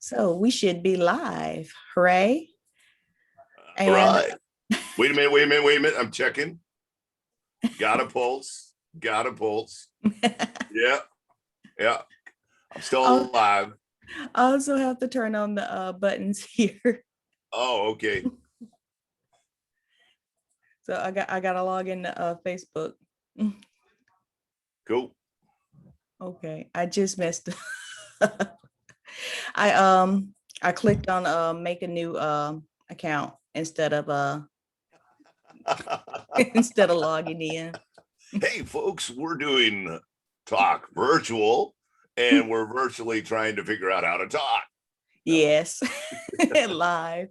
So we should be live. Hooray. All And right. Wait a minute. I'm checking. Got a pulse. Got a pulse. Yeah. Yeah. I'm still I'll alive. also have to turn on the buttons here. Oh, okay. So I got to log into Facebook. Cool. Okay, I just messed up. I clicked on make a new account instead of instead of logging in. Hey, folks, we're doing talk virtual and we're virtually trying to figure out how to talk. Yes. Live.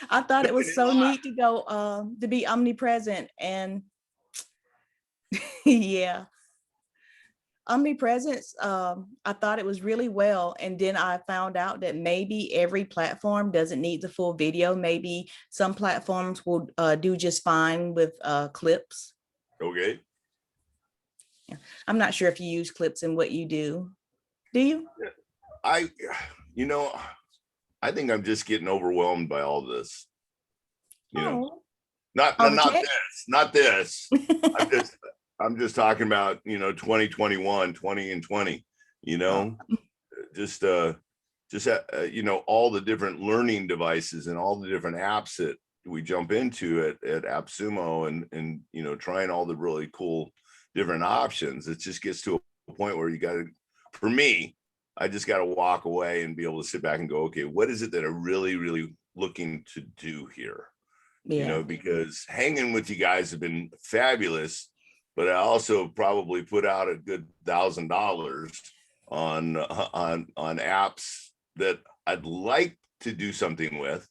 I thought it Doing was it so live. neat to go to be omnipresent and yeah. Omnipresence, I thought it was really well. And then I found out that maybe every platform doesn't need the full video. Maybe some platforms will do just fine with clips. Okay. Yeah. I'm not sure if you use clips in what you do. Do you? I, you know, I think I'm just getting overwhelmed by all this. You know, Oh, not all the not tech? this, not this. I'm just I'm just talking about, 2021, 20 and 20, you Oh, know, just all the different learning devices and all the different apps that we jump into at AppSumo and trying all the really cool different options. It just gets to a point where you got to, for me, I just got to walk away and be able to sit back and go, okay, what is it that I'm really looking to do here? yeah. Because hanging with you guys have been fabulous, but I also probably put out a good $1,000 on apps that I'd like to do something with,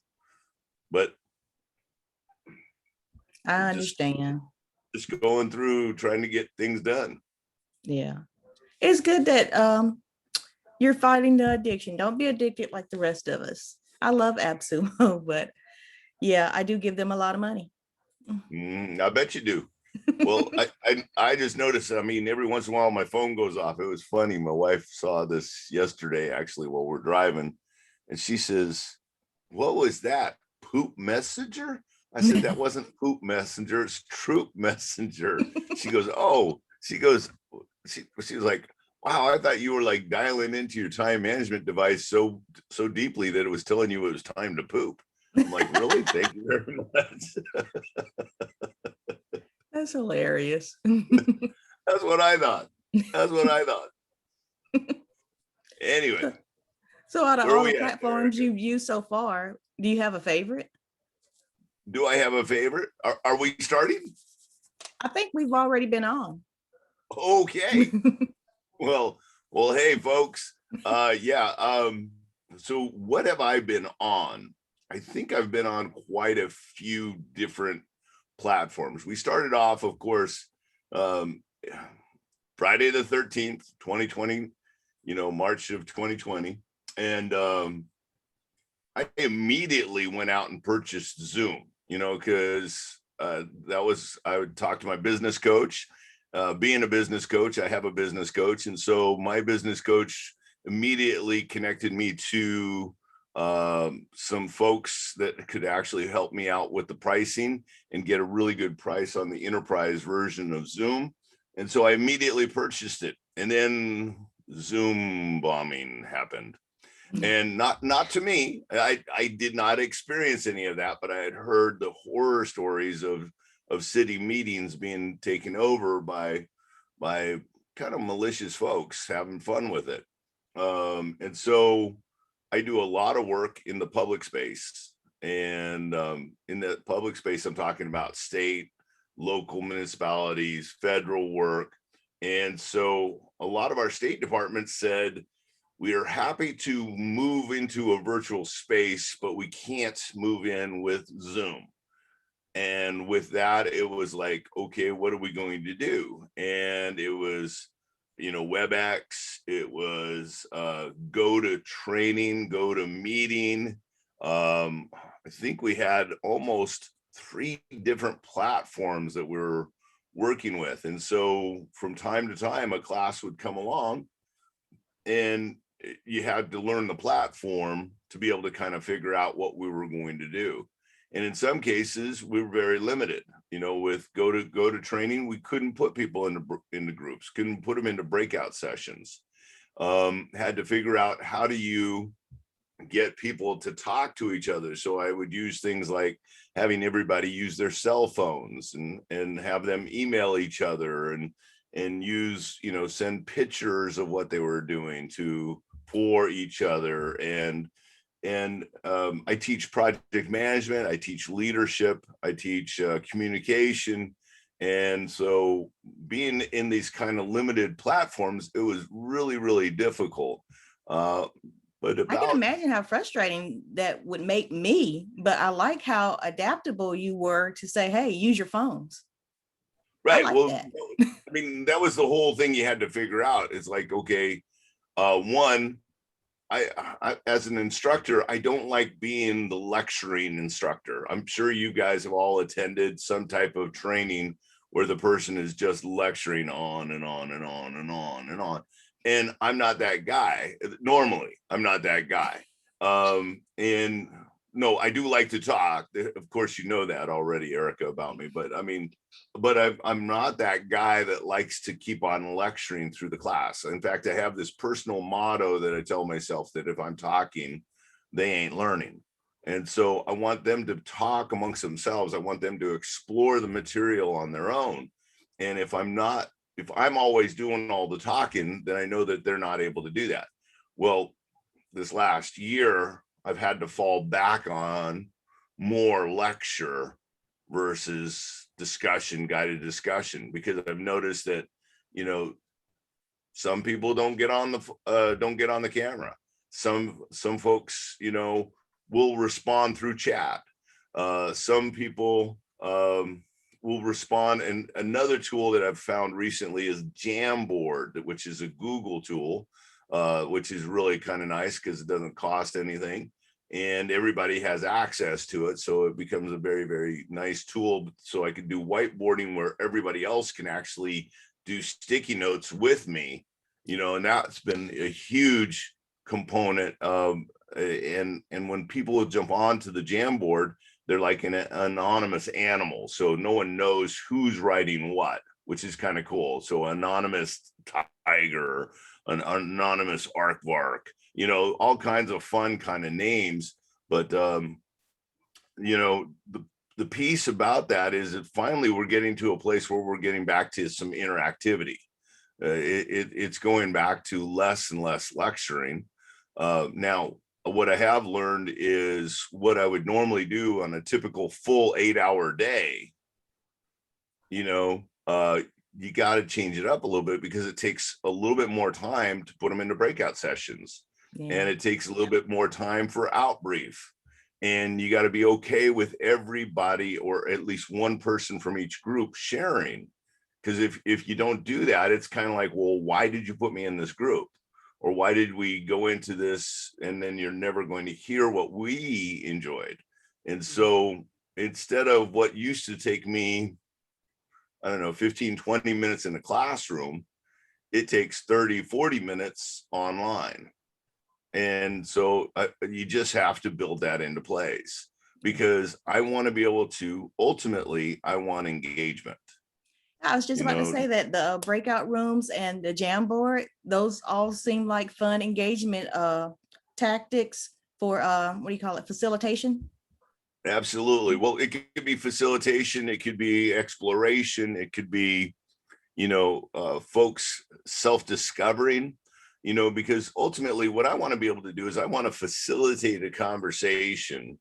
but I just understand. just going through trying to get things done. Yeah. It's good that you're fighting the addiction. Don't be addicted like the rest of us. I love AppSumo, but yeah, I do give them a lot of money. I bet you do. Well, I just noticed, I mean, every once in a while my phone goes off. It was funny. My wife saw this yesterday, actually, while we're driving, and she says, "What was that? Poop messenger?" I said, "That wasn't poop messenger, it's troop messenger." She goes, "Oh," she was like, "Wow, I thought you were like dialing into your time management device so deeply that it was telling you it was time to poop." I'm like, "Really? Thank you very much." That's hilarious. That's what I thought. That's what I thought. Anyway, So out of where are all the we at, platforms Erica? you've used so far, do you have a favorite? Do I have a favorite? Are we starting? I think we've already been on. Okay. Well, hey, folks. Yeah. So what have I been on? I think I've been on quite a few different platforms. We started off, of course, um, Friday the 13th, 2020, March of 2020. And I immediately went out and purchased Zoom, because I would talk to my business coach. Being a business coach, I have a business coach. And so my business coach immediately connected me to some folks that could actually help me out with the pricing and get a really good price on the enterprise version of Zoom. And so I immediately purchased it. And then Zoom bombing happened, and not to me. I did not experience any of that, but I had heard the horror stories of city meetings being taken over by kind of malicious folks having fun with it. And so I do a lot of work in the public space, and in the public space I'm talking about state, local municipalities, federal work. And so a lot of our state departments said, we are happy to move into a virtual space, but we can't move in with Zoom. And with that, it was like, okay, what are we going to do? And it was, WebEx, it was go to training, go to meeting. I think we had almost 3 different platforms that we were working with. And so from time to time, a class would come along, and you had to learn the platform to be able to kind of figure out what we were going to do. And in some cases, we were very limited. With go to training, we couldn't put people into groups, couldn't put them into breakout sessions. Had to figure out how do you get people to talk to each other. So I would use things like having everybody use their cell phones and have them email each other and use, send pictures of what they were doing for each other. And I teach project management, I teach leadership, I teach communication. And so being in these kind of limited platforms, it was really, really difficult. But I can imagine how frustrating that would make me, but I like how adaptable you were to say, hey, use your phones. Right. Like Well, that. I mean, that was the whole thing you had to figure out. It's like, okay, one, I as an instructor, I don't like being the lecturing instructor. I'm sure you guys have all attended some type of training where the person is just lecturing on and on and on and on and on. And I'm not that guy. Normally, I'm not that guy. And no, I do like to talk. Of course, you know that already, Erica, about me. But I mean, I'm not that guy that likes to keep on lecturing through the class. In fact, I have this personal motto that I tell myself that if I'm talking, they ain't learning. And so I want them to talk amongst themselves. I want them to explore the material on their own. And if I'm always doing all the talking, then I know that they're not able to do that. Well, this last year, I've had to fall back on more lecture versus guided discussion, because I've noticed that, some people don't get on the camera. Some folks, will respond through chat. Some people will respond. And another tool that I've found recently is Jamboard, which is a Google tool, which is really kind of nice because it doesn't cost anything and everybody has access to it. So it becomes a very, very nice tool. So I can do whiteboarding where everybody else can actually do sticky notes with me, and that's been a huge component. And when people jump onto the Jamboard, they're like an anonymous animal. So no one knows who's writing what, which is kind of cool. So anonymous tiger, an anonymous aardvark, all kinds of fun kind of names. But, the piece about that is that finally we're getting to a place where we're getting back to some interactivity. It's going back to less and less lecturing. Now, what I have learned is what I would normally do on a typical full 8-hour day, you got to change it up a little bit because it takes a little bit more time to put them into breakout sessions. Yeah. And it takes a little bit more time for outbrief. And you got to be okay with everybody, or at least one person from each group, sharing. Because if you don't do that, it's kind of like, well, why did you put me in this group? Or why did we go into this? And then you're never going to hear what we enjoyed. And so instead of what used to take me, I don't know, 15, 20 minutes in the classroom, it takes 30, 40 minutes online. And so you just have to build that into place, because I want to be able to, ultimately, I want engagement. I was just about to say that the breakout rooms and the Jamboard, those all seem like fun engagement tactics for, what do you call it, facilitation? Absolutely. Well, it could be facilitation, it could be exploration, it could be, folks self-discovering, because ultimately what I want to be able to do is I want to facilitate a conversation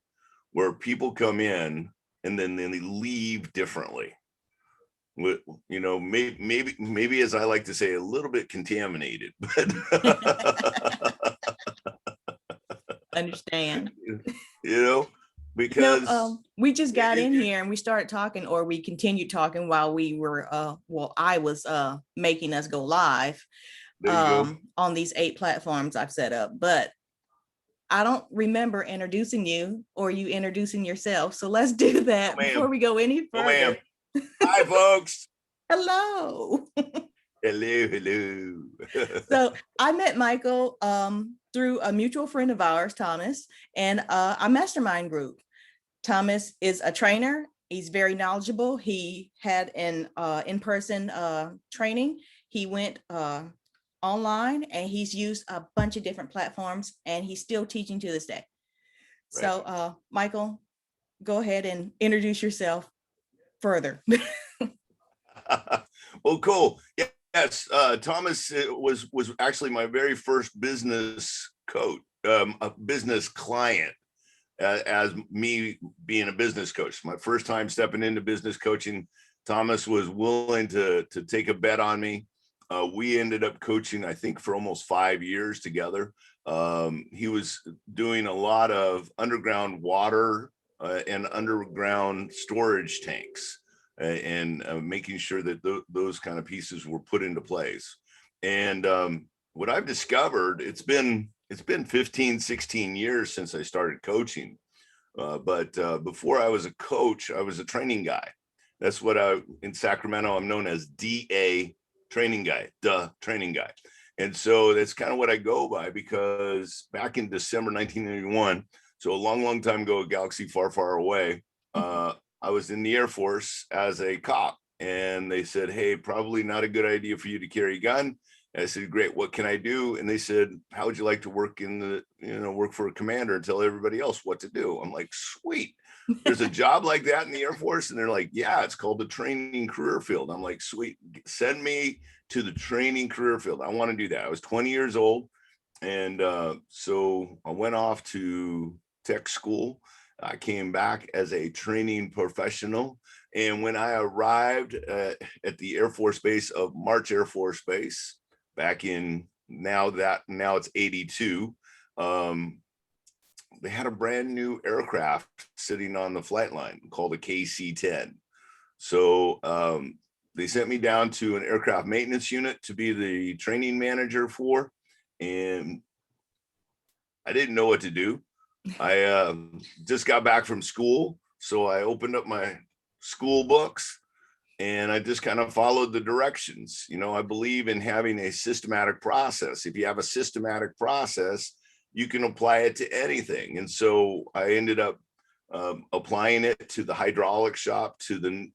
where people come in and then they leave differently. With, maybe as I like to say, a little bit contaminated, but understand. Because we just got in here and we started talking, or we continued talking while we were I was making us go live on these 8 platforms I've set up, but I don't remember introducing you or you introducing yourself. So let's do that before we go any further. Hi, folks. Hello. Hello, hello. So I met Michael through a mutual friend of ours, Thomas, and a mastermind group. Thomas is a trainer. He's very knowledgeable. He had an in-person training. He went online, and he's used a bunch of different platforms, and he's still teaching to this day. Right. So Michael, go ahead and introduce yourself further. Well, cool. Yes, Thomas was actually my very first business coach, a business client, as me being a business coach. My first time stepping into business coaching, Thomas was willing to take a bet on me. We ended up coaching, I think, for almost 5 years together. He was doing a lot of underground water and underground storage tanks, and making sure that those kind of pieces were put into place. And what I've discovered, it's been 15, 16 years since I started coaching. But before I was a coach, I was a training guy. That's what in Sacramento, I'm known as DA training guy, training guy. And so that's kind of what I go by, because back in December 1981, so a long, long time ago, a galaxy far, far away, I was in the Air Force as a cop, and they said, hey, probably not a good idea for you to carry a gun. And I said, great, what can I do? And they said, how would you like to work work for a commander and tell everybody else what to do? I'm like, sweet. There's a job like that in the Air Force? And they're like, yeah, it's called the training career field. I'm like, sweet, send me to the training career field. I want to do that. I was 20 years old. And so I went off to tech school. I came back as a training professional. And when I arrived at the Air Force Base of March Air Force Base back in now it's 82, they had a brand new aircraft sitting on the flight line called a KC-10. So they sent me down to an aircraft maintenance unit to be the training manager for, and I didn't know what to do. I just got back from school, so I opened up my school books and I just kind of followed the directions. I believe in having a systematic process. If you have a systematic process, you can apply it to anything. And so I ended up applying it to the hydraulic shop, to the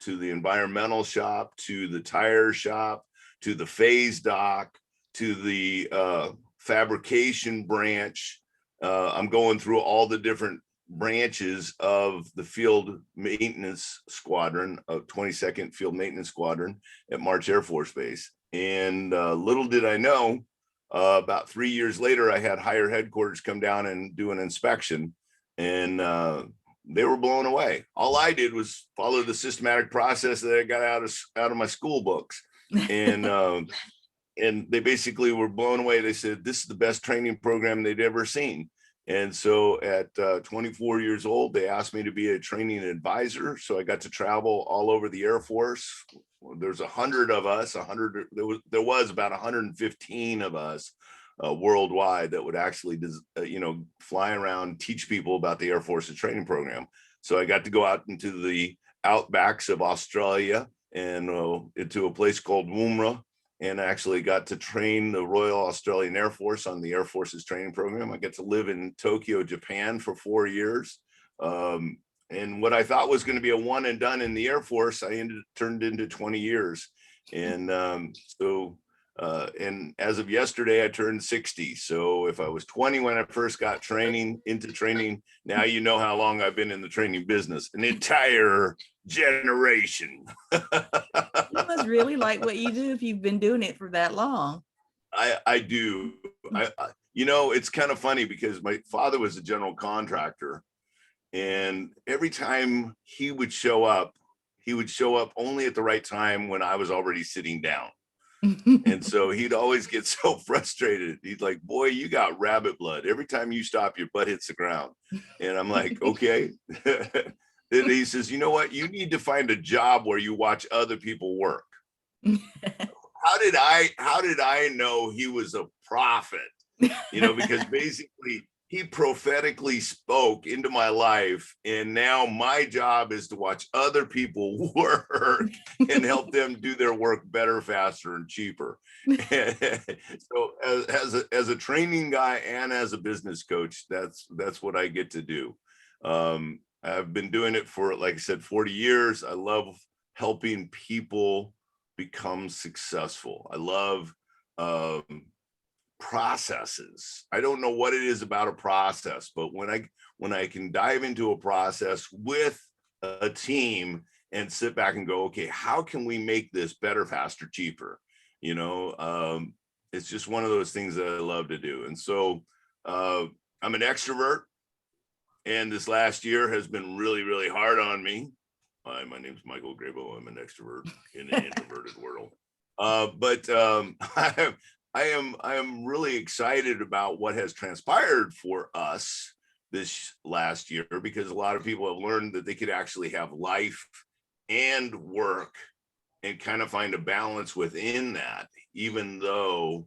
environmental shop, to the tire shop, to the phase dock, to the fabrication branch. I'm going through all the different branches of the field maintenance squadron, of 22nd Field Maintenance Squadron at March Air Force Base. And little did I know, about 3 years later, I had higher headquarters come down and do an inspection, and they were blown away. All I did was follow the systematic process that I got out of my school books. And and they basically were blown away. They said, this is the best training program they'd ever seen. And so at 24 years old, they asked me to be a training advisor. So I got to travel all over the Air Force. There's 100 of us, there was about 115 of us worldwide that would actually, fly around, teach people about the Air Force's training program. So I got to go out into the outbacks of Australia and into a place called Woomera, and actually got to train the Royal Australian Air Force on the Air Force's training program. I got to live in Tokyo, Japan for 4 years. And what I thought was going to be a one and done in the Air Force, turned into 20 years. And and as of yesterday, I turned 60. So if I was 20 when I first got into training, now you know how long I've been in the training business, an entire generation. You must really like what you do if you've been doing it for that long. I do. It's kind of funny because my father was a general contractor, and every time he would show up only at the right time when I was already sitting down. And so he'd always get so frustrated. He'd like, boy, you got rabbit blood. Every time you stop, your butt hits the ground. And I'm like, okay. Then he says, you know what? You need to find a job where you watch other people work. How did I know he was a prophet? Because basically he prophetically spoke into my life, and now my job is to watch other people work and help them do their work better, faster, and cheaper. So as a training guy and as a business coach, that's what I get to do. I've been doing it for, like I said, 40 years. I love helping people become successful. I love processes. I don't know what it is about a process, but when I can dive into a process with a team and sit back and go, okay, how can we make this better, faster, cheaper? It's just one of those things that I love to do. And so I'm an extrovert, and this last year has been really, really hard on me. Hi, my name's Michael Grabow. I'm an extrovert in an introverted world. But I am really excited about what has transpired for us this last year, because a lot of people have learned that they could actually have life and work and kind of find a balance within that, even though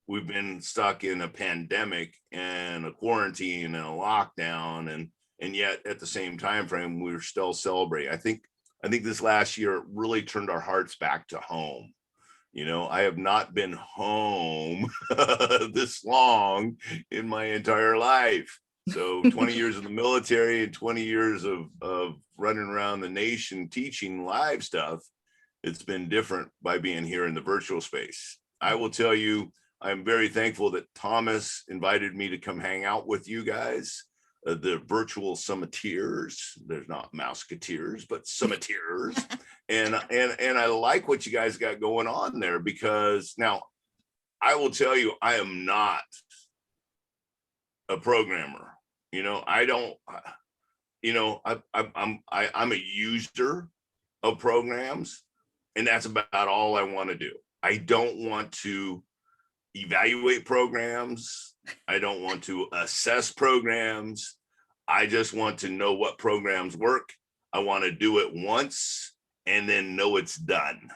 we've been stuck in a pandemic and a quarantine and a lockdown, and yet at the same time frame we're still celebrating. I think this last year really turned our hearts back to home. I have not been home this long in my entire life. So 20 years in the military and 20 years of running around the nation teaching live stuff, it's been different by being here in the virtual space. I will tell you, I'm very thankful that Thomas invited me to come hang out with you guys, the virtual summiteers. There's not mouseketeers, but summiteers. and I like what you guys got going on there, because now I will tell you, I am not a programmer. I don't, I'm a user of programs, and that's about all I want to do. I don't want to evaluate programs. I don't want to assess programs. I just want to know what programs work. I want to do it once and then know it's done.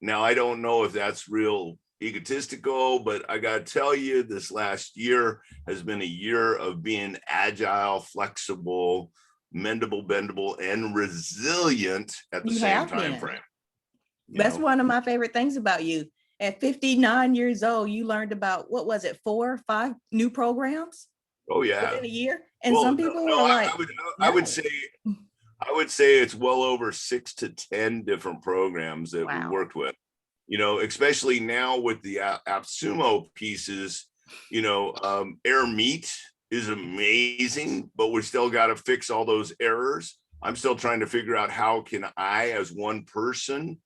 Now I don't know if that's real egotistical, but I got to tell you, this last year has been a year of being agile, flexible, mendable, bendable, and resilient at the same time frame. That's one of my favorite things about you. At 59 years old, you learned about, what was it, 4 or 5 new programs? Oh yeah, within a year. And some people are like, I would say it's well over 6 to 10 different programs that we worked with. Especially now with the AppSumo pieces. Air Meet is amazing, but we still got to fix all those errors. I'm still trying to figure out how can I, as one person,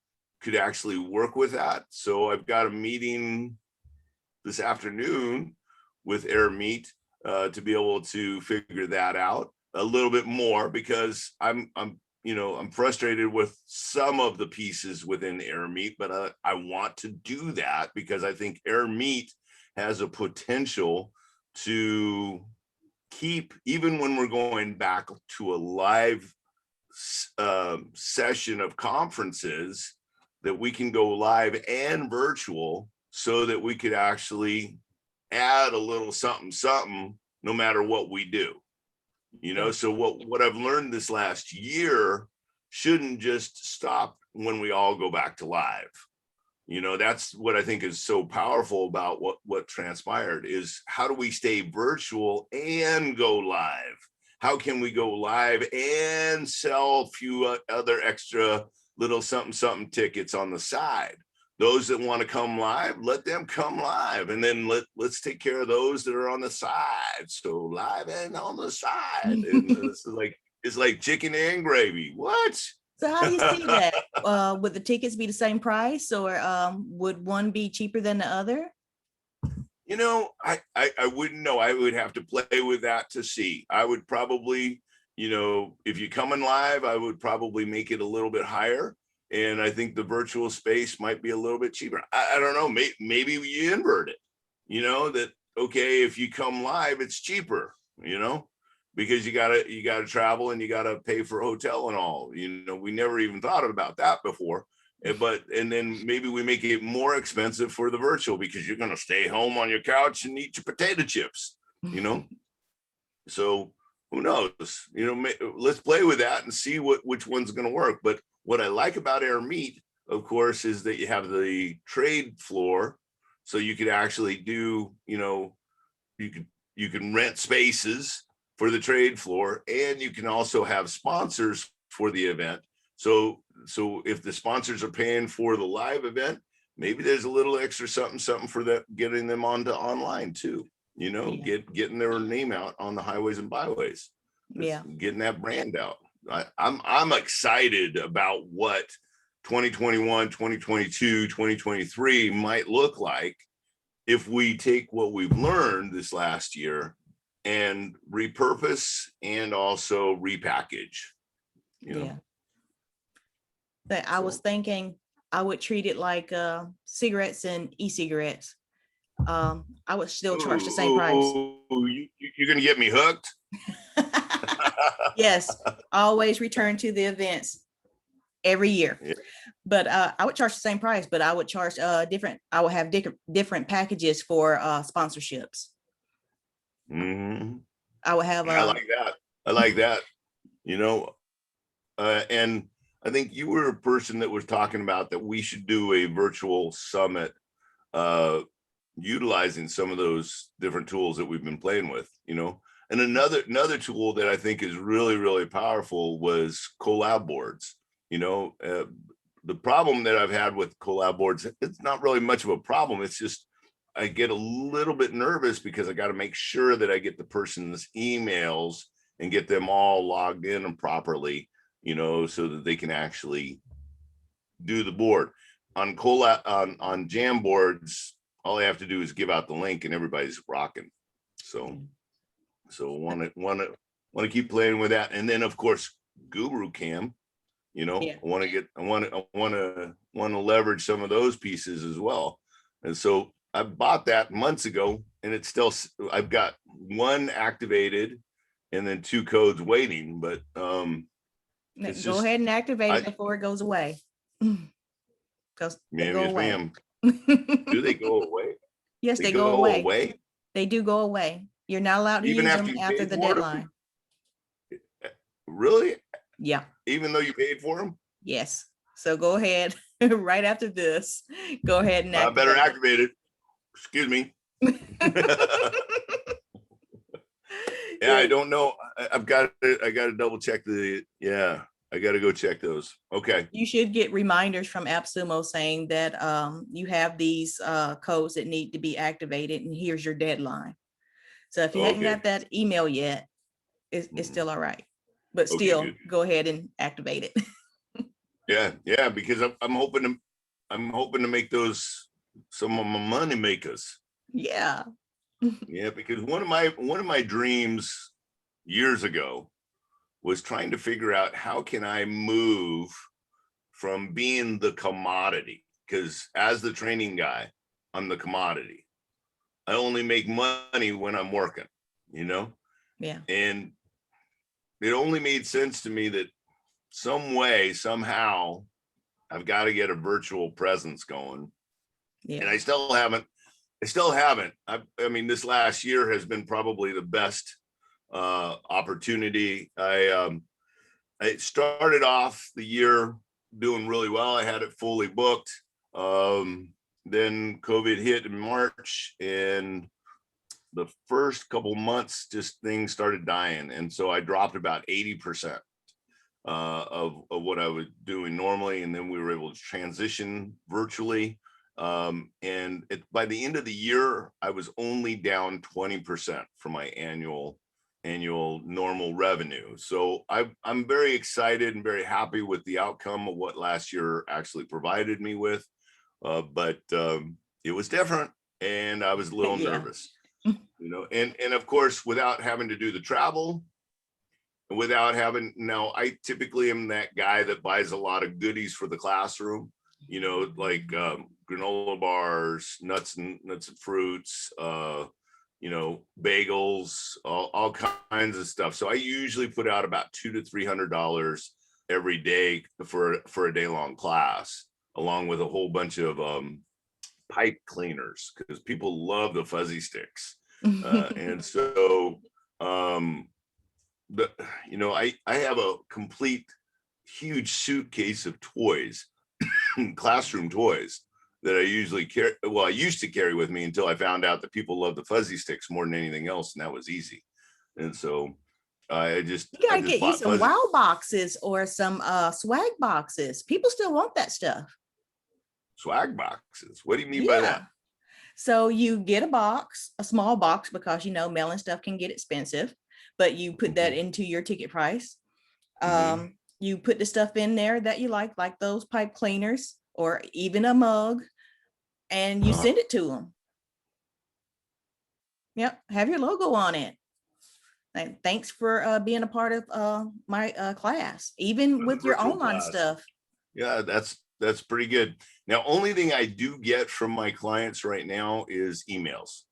could actually work with that. So I've got a meeting this afternoon with Air Meet to be able to figure that out a little bit more, because I'm frustrated with some of the pieces within Air Meet, but I want to do that because I think Air Meet has a potential to keep, even when we're going back to a live session of conferences, that we can go live and virtual, so that we could actually add a little something no matter what we do. So what I've learned this last year shouldn't just stop when we all go back to live. That's what I think is so powerful about what transpired, is how do we stay virtual and go live? How can we go live and sell a few other extra little something tickets on the side? Those that want to come live, let them come live, and then let's take care of those that are on the side. So live and on the side, and it's like chicken and gravy. What? So how do you see that? Would the tickets be the same price, or would one be cheaper than the other? I wouldn't know. I would have to play with that to see. I would probably, if you come in live, I would probably make it a little bit higher. And I think the virtual space might be a little bit cheaper. I don't know. Maybe you invert it, that, okay, if you come live, it's cheaper, because you gotta travel and you gotta pay for hotel and all. We never even thought about that before. And then maybe we make it more expensive for the virtual, because you're going to stay home on your couch and eat your potato chips. you know? So who knows, let's play with that and see which one's going to work. But what I like about Air Meet, of course, is that you have the trade floor. So you could actually do, you can rent spaces for the trade floor, and you can also have sponsors for the event. So if the sponsors are paying for the live event, maybe there's a little extra something for that, getting them onto online too. Getting their name out on the highways and byways. Yeah. Getting that brand out. I'm excited about what 2021, 2022, 2023 might look like if we take what we've learned this last year and repurpose and also repackage. Yeah. But I was thinking I would treat it like cigarettes and e-cigarettes. I would still charge the same price. You're gonna get me hooked. Yes, always return to the events every year. Yeah. But I would charge the same price, but I would charge different. I would have different packages for sponsorships. Mm-hmm. I would have. I like that. I like that. And I think you were a person that was talking about that we should do a virtual summit, utilizing some of those different tools that we've been playing with. And another tool that I think is really, really powerful was collab boards. The problem that I've had with collab boards, it's not really much of a problem. It's just I get a little bit nervous because I got to make sure that I get the person's emails and get them all logged in and properly, so that they can actually do the board. On on Jam boards, all I have to do is give out the link and everybody's rocking. So want to keep playing with that. And then of course Guru Cam, I want to leverage some of those pieces as well. And so I bought that months ago, and it's still, I've got one activated and then 2 codes waiting, but go ahead and activate it before it goes away. Because they go away. Do they go away? Yes, they go away. They do go away. You're not allowed to use them after the deadline. Really? Yeah. Even though you paid for them? Yes. So go ahead right after this. Go ahead and activate. I better activate it. Excuse me. Yeah, I don't know. I got to double check I got to go check those. Okay. You should get reminders from AppSumo saying that you have these codes that need to be activated, and here's your deadline. So if you hadn't got that email yet, it's still all right. But still, go ahead and activate it. Yeah, because I'm hoping to make those some of my money makers. Yeah. Yeah, because one of my dreams years ago was trying to figure out how can I move from being the commodity, because as the training guy, I'm the commodity. I only make money when I'm working, Yeah. And it only made sense to me that some way, somehow, I've got to get a virtual presence going. Yeah. And I still haven't. I mean, this last year has been probably the best opportunity. I started off the year doing really well. I had it fully booked. Then COVID hit in March, and the first couple months, just things started dying. And so I dropped about 80% of what I was doing normally. And then we were able to transition virtually. And by the end of the year, I was only down 20% from my annual normal revenue. So I'm very excited and very happy with the outcome of what last year actually provided me with. But it was different, and I was a little nervous, and of course, without having to do the travel, I typically am that guy that buys a lot of goodies for the classroom, like granola bars, nuts and fruits, bagels, all kinds of stuff. So I usually put out about $200 to $300 every day for a day-long class, along with a whole bunch of pipe cleaners, because people love the fuzzy sticks. And so, I have a complete huge suitcase of toys, classroom toys that I usually carry. Well, I used to carry with me until I found out that people love the fuzzy sticks more than anything else, and that was easy. And so I just You gotta get you bought some fuzzy wow boxes or some swag boxes. People still want that stuff. swag boxes. What do you mean by Yeah. that? So you get a box, a small box, because mailing stuff can get expensive, but you put that into your ticket price. You put the stuff in there that you like those pipe cleaners or even a mug, and you send it to them. Yep, have your logo on it. And thanks for being a part of my class, even with your Virtual online class. stuff. Yeah, that's pretty good. Now, only thing I do get from my clients right now is emails,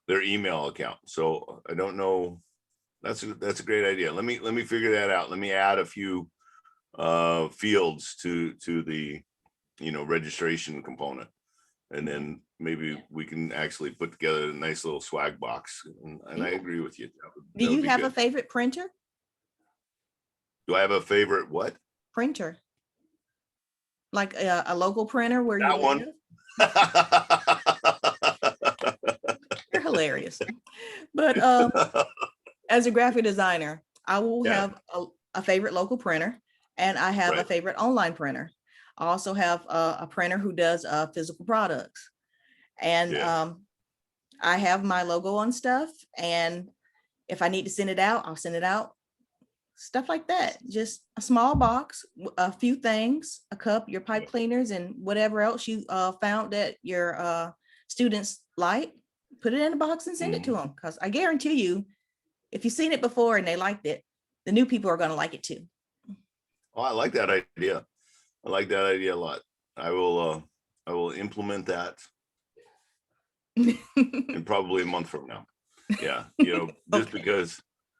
their email account. So I don't know. That's a great idea. Let me figure that out. Let me add a few fields to the registration component, and then maybe we can actually put together a nice little swag box. And I agree with you. Do you have a favorite printer? Do I have a favorite what? Printer. Like a local printer where you live? You're hilarious. But as a graphic designer, I will have a favorite local printer, and I have a favorite online printer. I also have a printer who does physical products. And I have my logo on stuff, and if I need to send it out, I'll send it out. Stuff like that. Just a small box, a few things, a cup, your pipe cleaners, and whatever else you found that your students like. Put it in a box and send it to them, because I guarantee you, if you've seen it before and they liked it, the new people are going to like it too. Oh, I like that idea. I like that idea a lot. I will implement that in probably a month from now. Yeah, just because.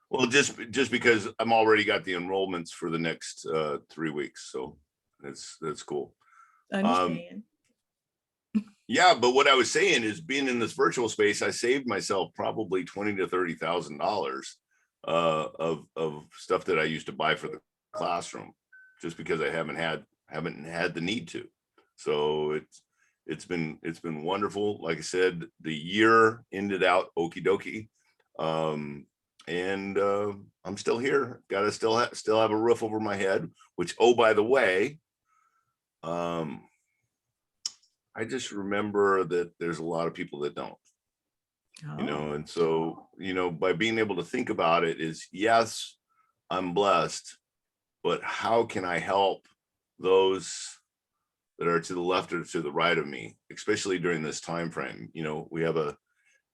Well, just because I'm already got the enrollments for the next 3 weeks, so that's cool. Understand. Yeah, but what I was saying is, being in this virtual space, I saved myself probably $20,000 to $30,000 of stuff that I used to buy for the classroom, just because I haven't had the need to. So it's been wonderful. Like I said, the year ended out okie dokie. And I'm still here. Gotta still have a roof over my head, which, oh, by the way, I just remember that there's a lot of people that don't, and so, by being able to think about it is, yes, I'm blessed, but how can I help those that are to the left or to the right of me, especially during this time frame? We have a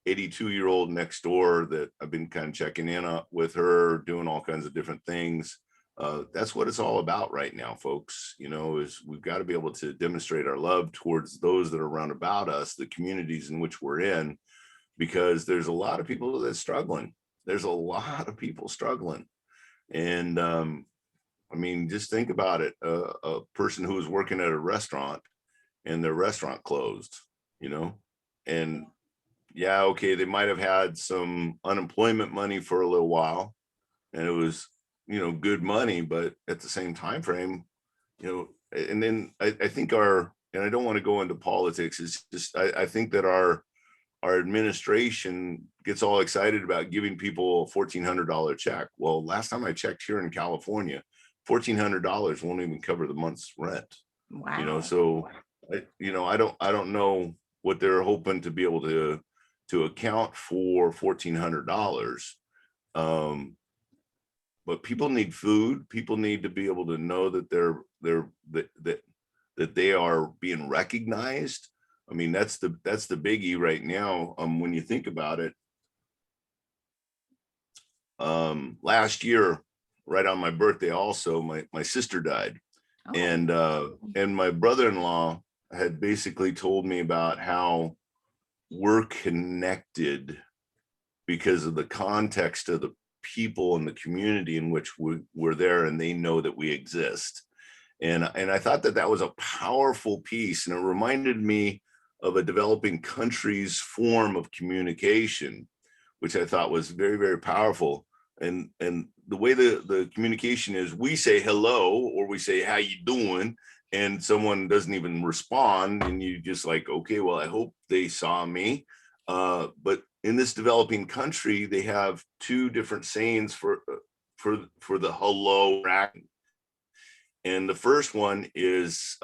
82-year-old next door that I've been kind of checking in with her, doing all kinds of different things. That's what it's all about right now, folks. Is we've got to be able to demonstrate our love towards those that are around about us, the communities in which we're in, because there's a lot of people that's struggling. There's a lot of people struggling. And I mean, just think about it. A person who was working at a restaurant and their restaurant closed, and yeah, okay, they might have had some unemployment money for a little while, and it was, good money, but at the same time frame, and then I think and I don't want to go into politics, it's just, I think that our administration gets all excited about giving people a $1,400 check. Well, last time I checked here in California, $1,400 won't even cover the month's rent. Wow. So I don't know what they're hoping to be able to account for $1,400. But people need food. People need to be able to know that that they are being recognized. I mean, that's the biggie right now. When you think about it, last year, right on my birthday, also my sister died. And my brother-in-law had basically told me about how we're connected because of the context of the people and the community in which we're there, and they know that we exist. And I thought that was a powerful piece, and it reminded me of a developing country's form of communication, which I thought was very, very powerful. And the way the communication is, we say hello, or we say, how you doing? And someone doesn't even respond. And you just like, okay, well, I hope they saw me. But in this developing country, they have two different sayings for the hello. And the first one is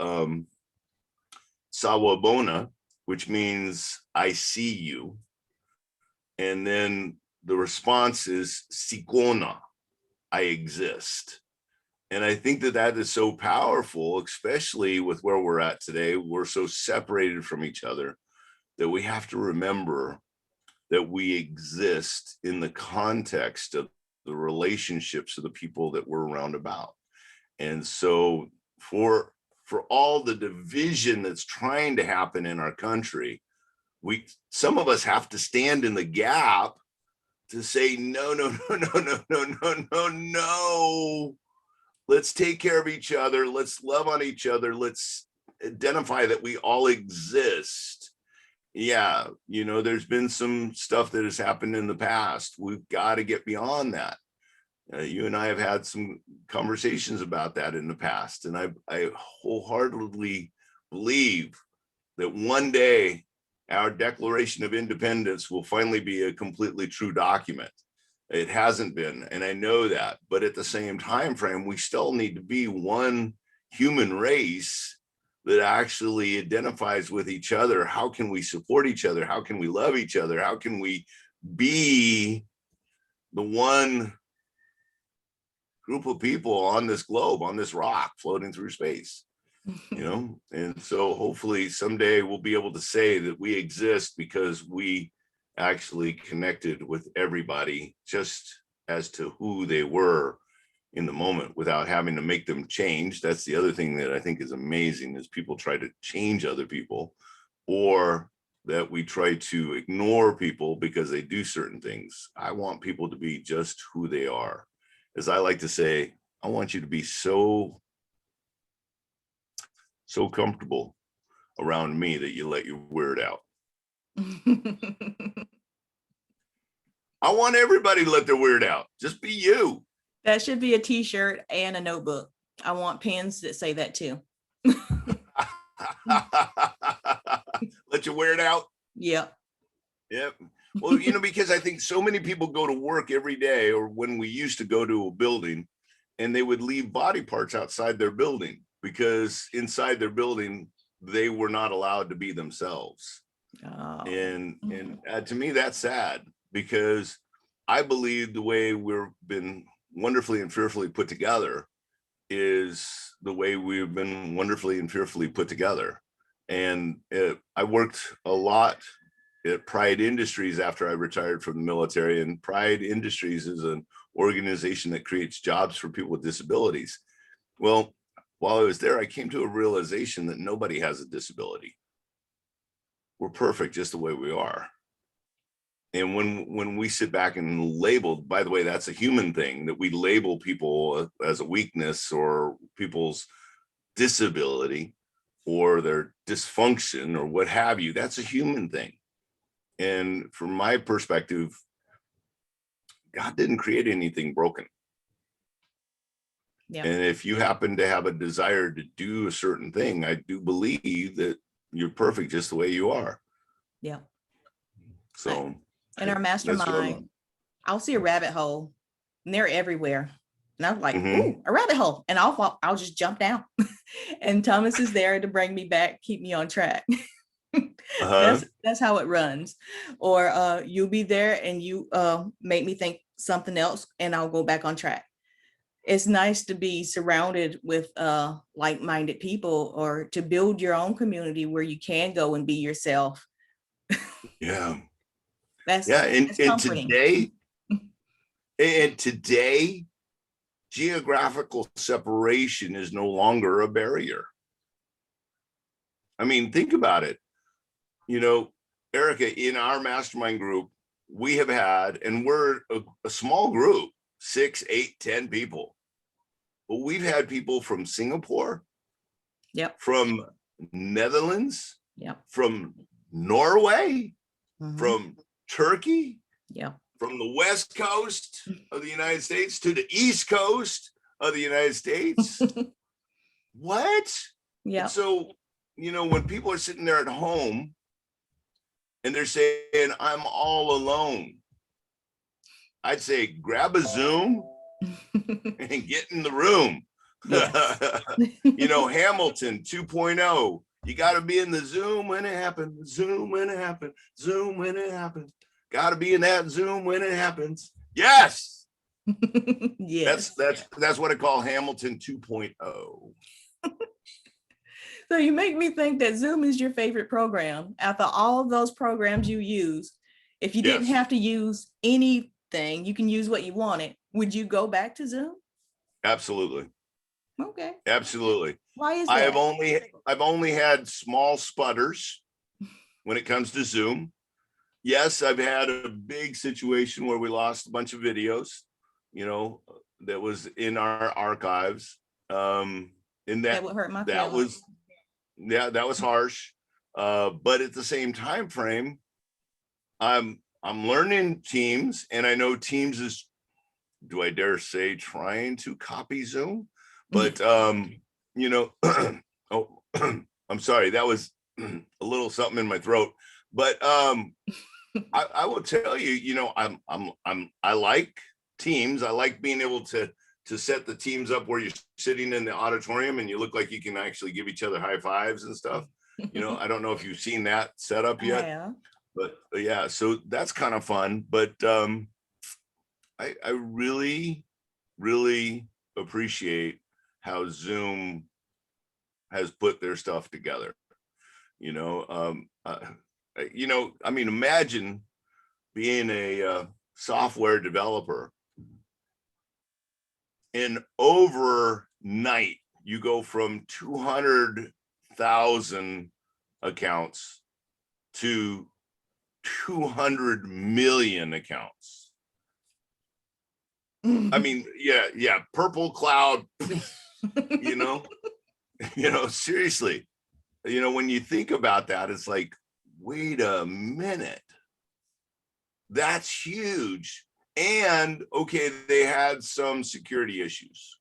sawabona, which means I see you. And then the response is sikona, I exist. And I think that that is so powerful, especially with where we're at today. We're so separated from each other that we have to remember that we exist in the context of the relationships of the people that we're around about. And so for all the division that's trying to happen in our country, some of us have to stand in the gap to say, no, no, no, no, no, no, no, no, no. Let's take care of each other. Let's love on each other. Let's identify that we all exist. Yeah, you know, there's been some stuff that has happened in the past. We've got to get beyond that. You and I have had some conversations about that in the past. And I wholeheartedly believe that one day our Declaration of Independence will finally be a completely true document. It hasn't been, and I know that. But at the same time frame, we still need to be one human race that actually identifies with each other. How can we support each other? How can we love each other? How can we be the one group of people on this globe, on this rock, floating through space? You know, and so hopefully someday we'll be able to say that we exist because we actually connected with everybody just as to who they were in the moment without having to make them change. That's the other thing that I think is amazing, is people try to change other people, or that we try to ignore people because they do certain things. I want people to be just who they are. As I like to say, I want you to be so comfortable around me that you let your weird out. I want everybody to let their weird out. Just be you. That should be a t-shirt and a notebook. I want pens that say that too. Let your weird out. Yep. Yep. Well, you know, because I think so many people go to work every day, or when we used to go to a building, and they would leave body parts outside their building because inside their building, they were not allowed to be themselves. Oh. And to me, that's sad, because I believe the way we've been wonderfully and fearfully put together is the way we've been wonderfully and fearfully put together. And I worked a lot at Pride Industries after I retired from the military, and Pride Industries is an organization that creates jobs for people with disabilities. Well, while I was there, I came to a realization that nobody has a disability. We're perfect just the way we are. And when we sit back and label, by the way, that's a human thing, that we label people as a weakness or people's disability or their dysfunction or what have you. That's a human thing. And from my perspective, God didn't create anything broken. Yeah. And if you happen to have a desire to do a certain thing, I do believe that you're perfect just the way you are. Yeah. So in our mastermind, I'll see a rabbit hole and they're everywhere. And I'm like, ooh, a rabbit hole. And I'll just jump down. And Thomas is there to bring me back, keep me on track. That's how it runs. Or you'll be there and you make me think something else and I'll go back on track. It's nice to be surrounded with like-minded people, or to build your own community where you can go and be yourself. Yeah. That's comforting. Today, geographical separation is no longer a barrier. I mean, think about it. You know, Erica, in our mastermind group, we have had, and we're a small group, 6, 8, 10 people. But we've had people from Singapore, from Netherlands, from Norway, from Turkey, from the West Coast of the United States to the East Coast of the United States. What? Yeah. And so, when people are sitting there at home and they're saying, I'm all alone, I'd say, grab a Zoom and get in the room. Yes. Hamilton 2.0. You got to be in the Zoom when it happens. Zoom when it happens. Zoom when it happens. Got to be in that Zoom when it happens. Yes. Yes. That's what I call Hamilton 2.0. So you make me think that Zoom is your favorite program. After all of those programs you use, if you didn't have to use anything, you can use what you wanted. Would you go back to Zoom? Absolutely. Okay. Absolutely. Why is that? I've only had small sputters when it comes to Zoom. Yes, I've had a big situation where we lost a bunch of videos, that was in our archives. And That would hurt my feelings. that was harsh. But at the same time frame, I'm learning Teams, and I know Teams is, do I dare say, trying to copy Zoom? But oh, I'm sorry, that was a little something in my throat. But I will tell you, I like Teams. I like being able to set the teams up where you're sitting in the auditorium and you look like you can actually give each other high fives and stuff. I don't know if you've seen that set up yet. Yeah. But yeah, so that's kind of fun. But I really, really appreciate how Zoom has put their stuff together. Imagine being a software developer, and overnight you go from 200,000 accounts to 200 million accounts. I mean, yeah, purple cloud, seriously, when you think about that, it's like, wait a minute, that's huge. And okay, they had some security issues.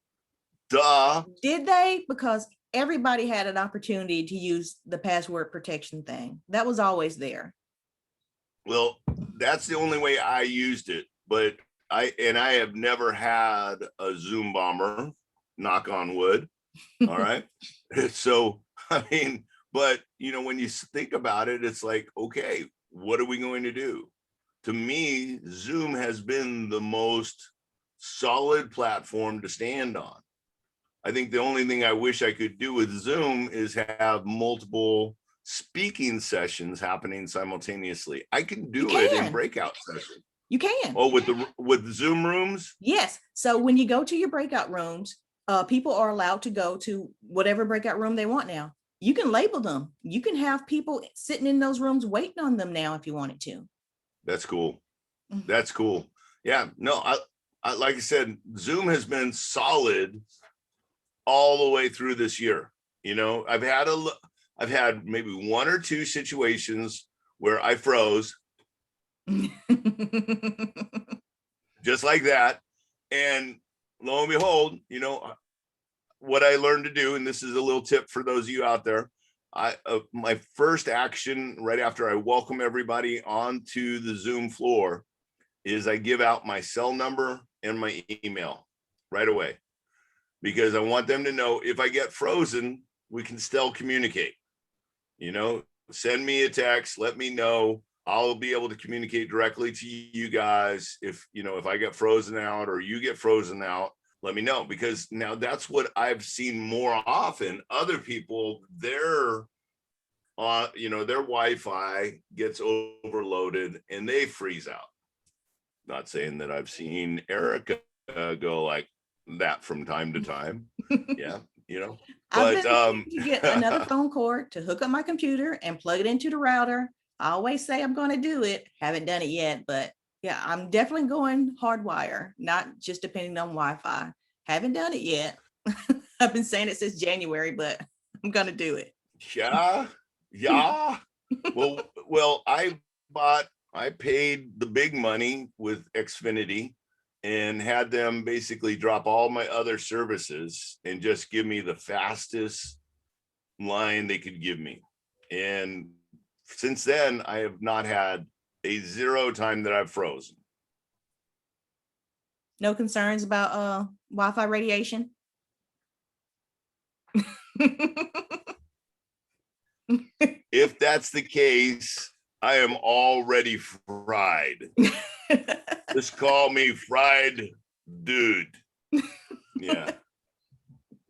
Duh. Did they? Because everybody had an opportunity to use the password protection thing. That was always there. Well, that's the only way I used it. But I have never had a Zoom bomber, knock on wood. All right. So, but when you think about it, it's like, okay, what are we going to do? To me, Zoom has been the most solid platform to stand on. I think the only thing I wish I could do with Zoom is have multiple speaking sessions happening simultaneously. I can do it in breakout sessions. You can. Oh, with the Zoom rooms? Yes. So when you go to your breakout rooms, people are allowed to go to whatever breakout room they want now. You can label them. You can have people sitting in those rooms waiting on them now if you wanted to. That's cool. That's cool. Yeah, no, I like I said, Zoom has been solid all the way through this year. I've had maybe one or two situations where I froze just like that. And lo and behold, what I learned to do, and this is a little tip for those of you out there, my first action right after I welcome everybody onto the Zoom floor is I give out my cell number and my email right away, because I want them to know if I get frozen, we can still communicate. Send me a text, let me know. I'll be able to communicate directly to you guys. If I get frozen out or you get frozen out, let me know, because now that's what I've seen more often. Other people, their Wi-Fi gets overloaded and they freeze out. Not saying that I've seen Erica go like that from time to time. Yeah, I've been to get another phone cord to hook up my computer and plug it into the router. I always say I'm going to do it. Haven't done it yet, but yeah, I'm definitely going hardwire, not just depending on Wi-Fi. Haven't done it yet. I've been saying it since January, but I'm going to do it. Yeah. Well, I bought I paid the big money with Xfinity and had them basically drop all my other services and just give me the fastest line they could give me. And since then, I have not had a zero time that I've frozen. No concerns about Wi-Fi radiation? If that's the case, I am already fried. Just call me fried dude. Yeah.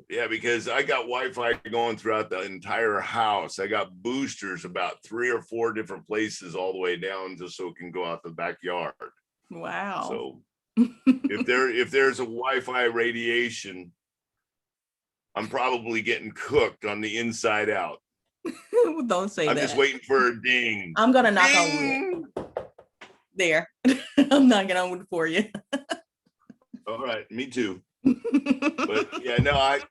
Yeah, because I got Wi-Fi going throughout the entire house. I got boosters about 3 or 4 different places all the way down just so it can go out the backyard. Wow. So if there's a Wi-Fi radiation, I'm probably getting cooked on the inside out. Don't say I'm that. just waiting for a ding. I'm gonna knock on wood. There. I'm knocking on wood for you. All right, me too. But yeah, no, I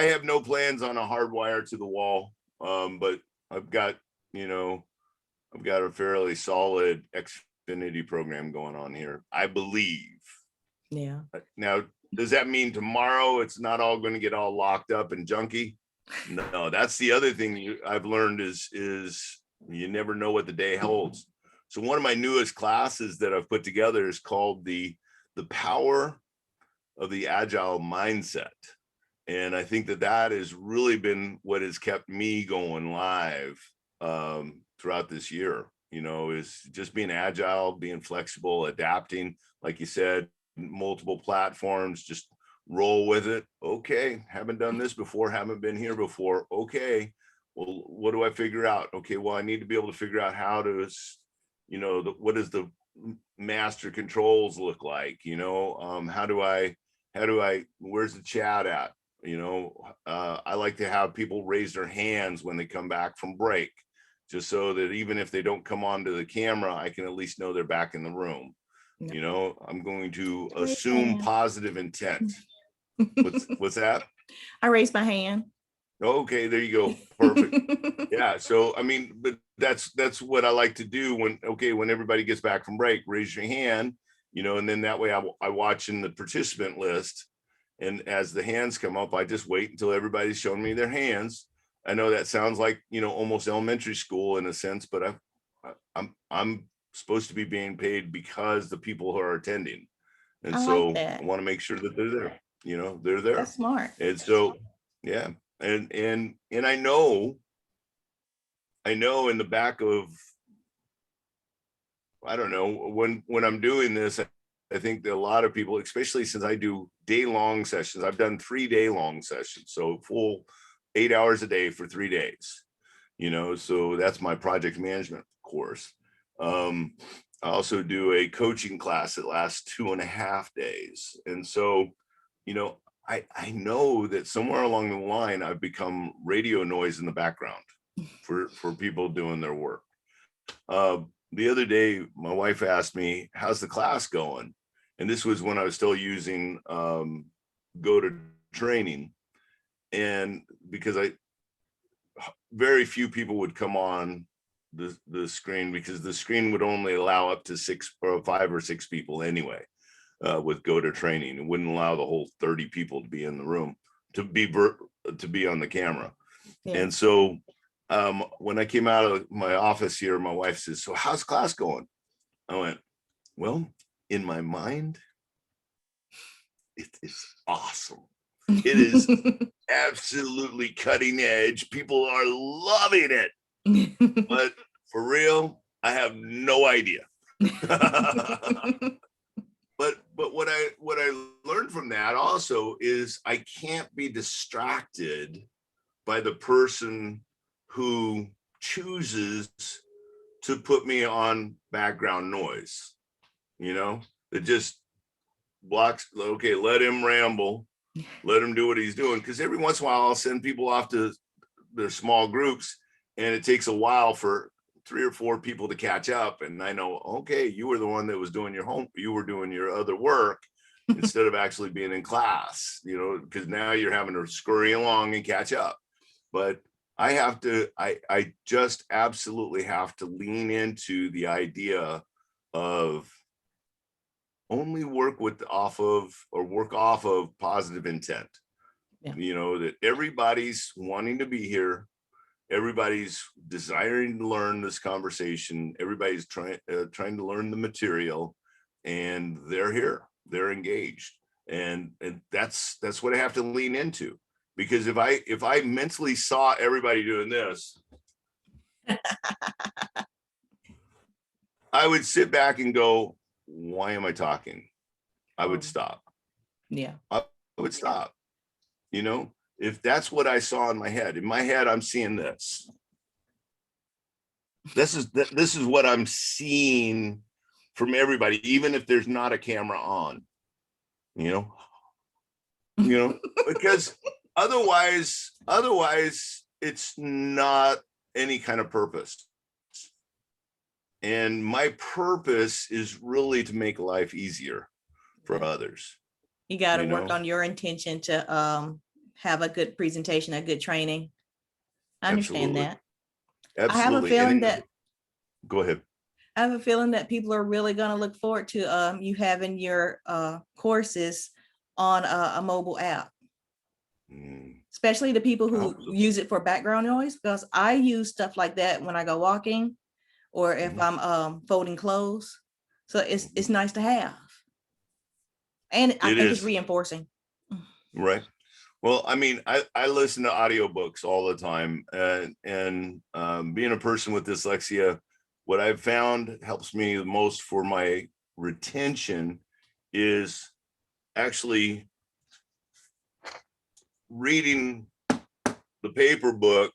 have no plans on a hard wire to the wall. But I've got a fairly solid Xfinity program going on here, I believe. Yeah. Now, does that mean tomorrow it's not all going to get all locked up and junky? No, that's the other thing I've learned is you never know what the day holds. So one of my newest classes that I've put together is called the power of the agile mindset. And I think that has really been what has kept me going live throughout this year, is just being agile, being flexible, adapting, like you said, multiple platforms, just roll with it. Okay, haven't done this before, haven't been here before. Okay, well, what do I figure out? Okay, well, I need to be able to figure out how to, what does the master controls look like? How do I, where's the chat at? I like to have people raise their hands when they come back from break, just so that even if they don't come onto the camera, I can at least know they're back in the room. No. I'm going to assume positive intent. What's that? I raised my hand. Okay, there you go. Perfect. Yeah. So, I mean, but that's what I like to do when everybody gets back from break, raise your hand, and then that way I watch in the participant list. And as the hands come up, I just wait until everybody's showing me their hands. I know that sounds like, almost elementary school in a sense, but I'm supposed to be being paid because the people who are attending. And so I want to make sure that they're there, they're there. That's smart. And so, yeah. And I know in the back of, I don't know, when I'm doing this, I think that a lot of people, especially since I do day-long sessions, I've done 3 day-long sessions, so full 8 hours a day for 3 days, so that's my project management course. I also do a coaching class that lasts 2.5 days. And so, I know that somewhere along the line, I've become radio noise in the background for people doing their work. The other day, my wife asked me, how's the class going? And this was when I was still using Go to Training. And because very few people would come on the screen, because the screen would only allow up to 5 or 6 people anyway. With Go to Training, it wouldn't allow the whole 30 people to be in the room, to be on the camera. Yeah. And so when I came out of my office here, my wife says, so how's class going? I went, well, in my mind, it is awesome. It is absolutely cutting edge. People are loving it. But for real, I have no idea. But what I learned from that also is I can't be distracted by the person who chooses to put me on background noise, that just blocks. Okay, let him ramble, let him do what he's doing. Because every once in a while I'll send people off to their small groups, and it takes a while for 3 or 4 people to catch up. And I know, okay, you were the one that was doing you were doing your other work instead of actually being in class, because now you're having to scurry along and catch up. But I just absolutely have to lean into the idea of only work off of positive intent. Yeah. You know, that everybody's wanting to be here. Everybody's desiring to learn this conversation. Everybody's trying to learn the material, and they're here. They're engaged, and that's what I have to lean into. Because if I mentally saw everybody doing this, I would sit back and go, "Why am I talking?" I would stop. Yeah. I would stop. You know, if that's what I saw in my head, I'm seeing this. This is what I'm seeing from everybody, even if there's not a camera on. You know, because otherwise it's not any kind of purpose. And my purpose is really to make life easier for others. You got to work on your intention to have a good presentation, a good training. I understand that. Absolutely. I have a feeling that. Go ahead. I have a feeling that people are really going to look forward to you having your courses on a mobile app, especially the people who use it for background noise, because I use stuff like that when I go walking or if I'm folding clothes. So it's nice to have. And I think it's reinforcing. Right. Well, I mean, I listen to audiobooks all the time, and being a person with dyslexia, what I've found helps me the most for my retention is actually reading the paper book,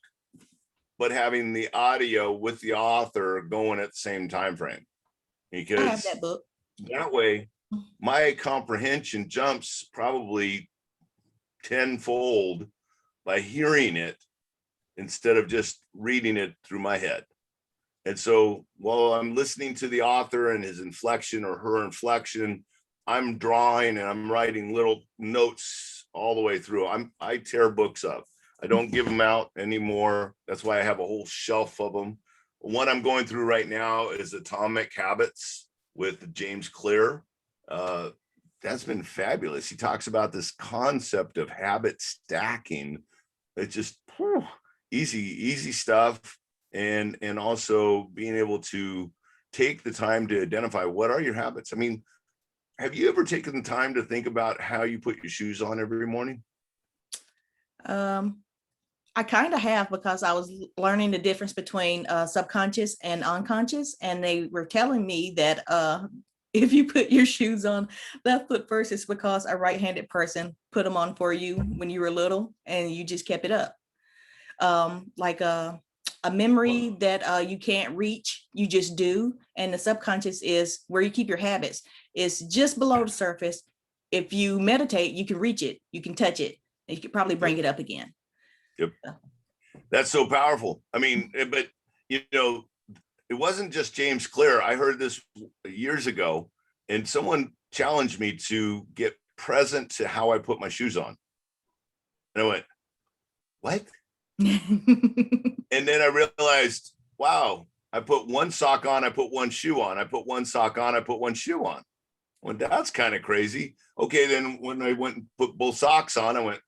but having the audio with the author going at the same time frame. Because I have that book. That way, my comprehension jumps probably tenfold by hearing it instead of just reading it through my head. And so while I'm listening to the author and his inflection or her inflection, I'm drawing and I'm writing little notes all the way through. I tear books up. I don't give them out anymore. That's why I have a whole shelf of them. One I'm going through right now is Atomic Habits with James Clear. That's been fabulous. He talks about this concept of habit stacking. It's just easy stuff. And also being able to take the time to identify what are your habits. I mean, have you ever taken the time to think about how you put your shoes on every morning? I kind of have, because I was learning the difference between subconscious and unconscious. And they were telling me that if you put your shoes on left foot first, it's because a right-handed person put them on for you when you were little and you just kept it up. Like a memory that you can't reach, you just do. And the subconscious is where you keep your habits. It's just below the surface. If you meditate, you can reach it, you can touch it, and you could probably bring it up again. Yep. That's so powerful. I mean, but you know, it wasn't just James Clear. I heard this years ago, and someone challenged me to get present to how I put my shoes on. And I went, what? And then I realized, wow, I put one sock on, I put one shoe on, I put one sock on, I put one shoe on. Well, that's kind of crazy. Okay, then when I went and put both socks on, I went,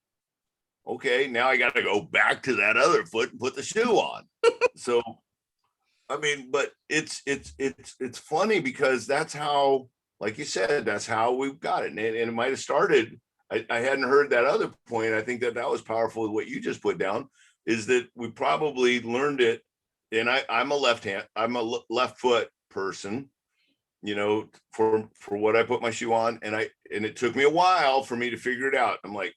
okay, now I got to go back to that other foot and put the shoe on. So, I mean, but it's funny because that's how, like you said, that's how we've got it. And it might have started. I hadn't heard that other point. I think that was powerful. What you just put down is that we probably learned it. And I'm a left foot person, you know, for what I put my shoe on. And it took me a while for me to figure it out. I'm like,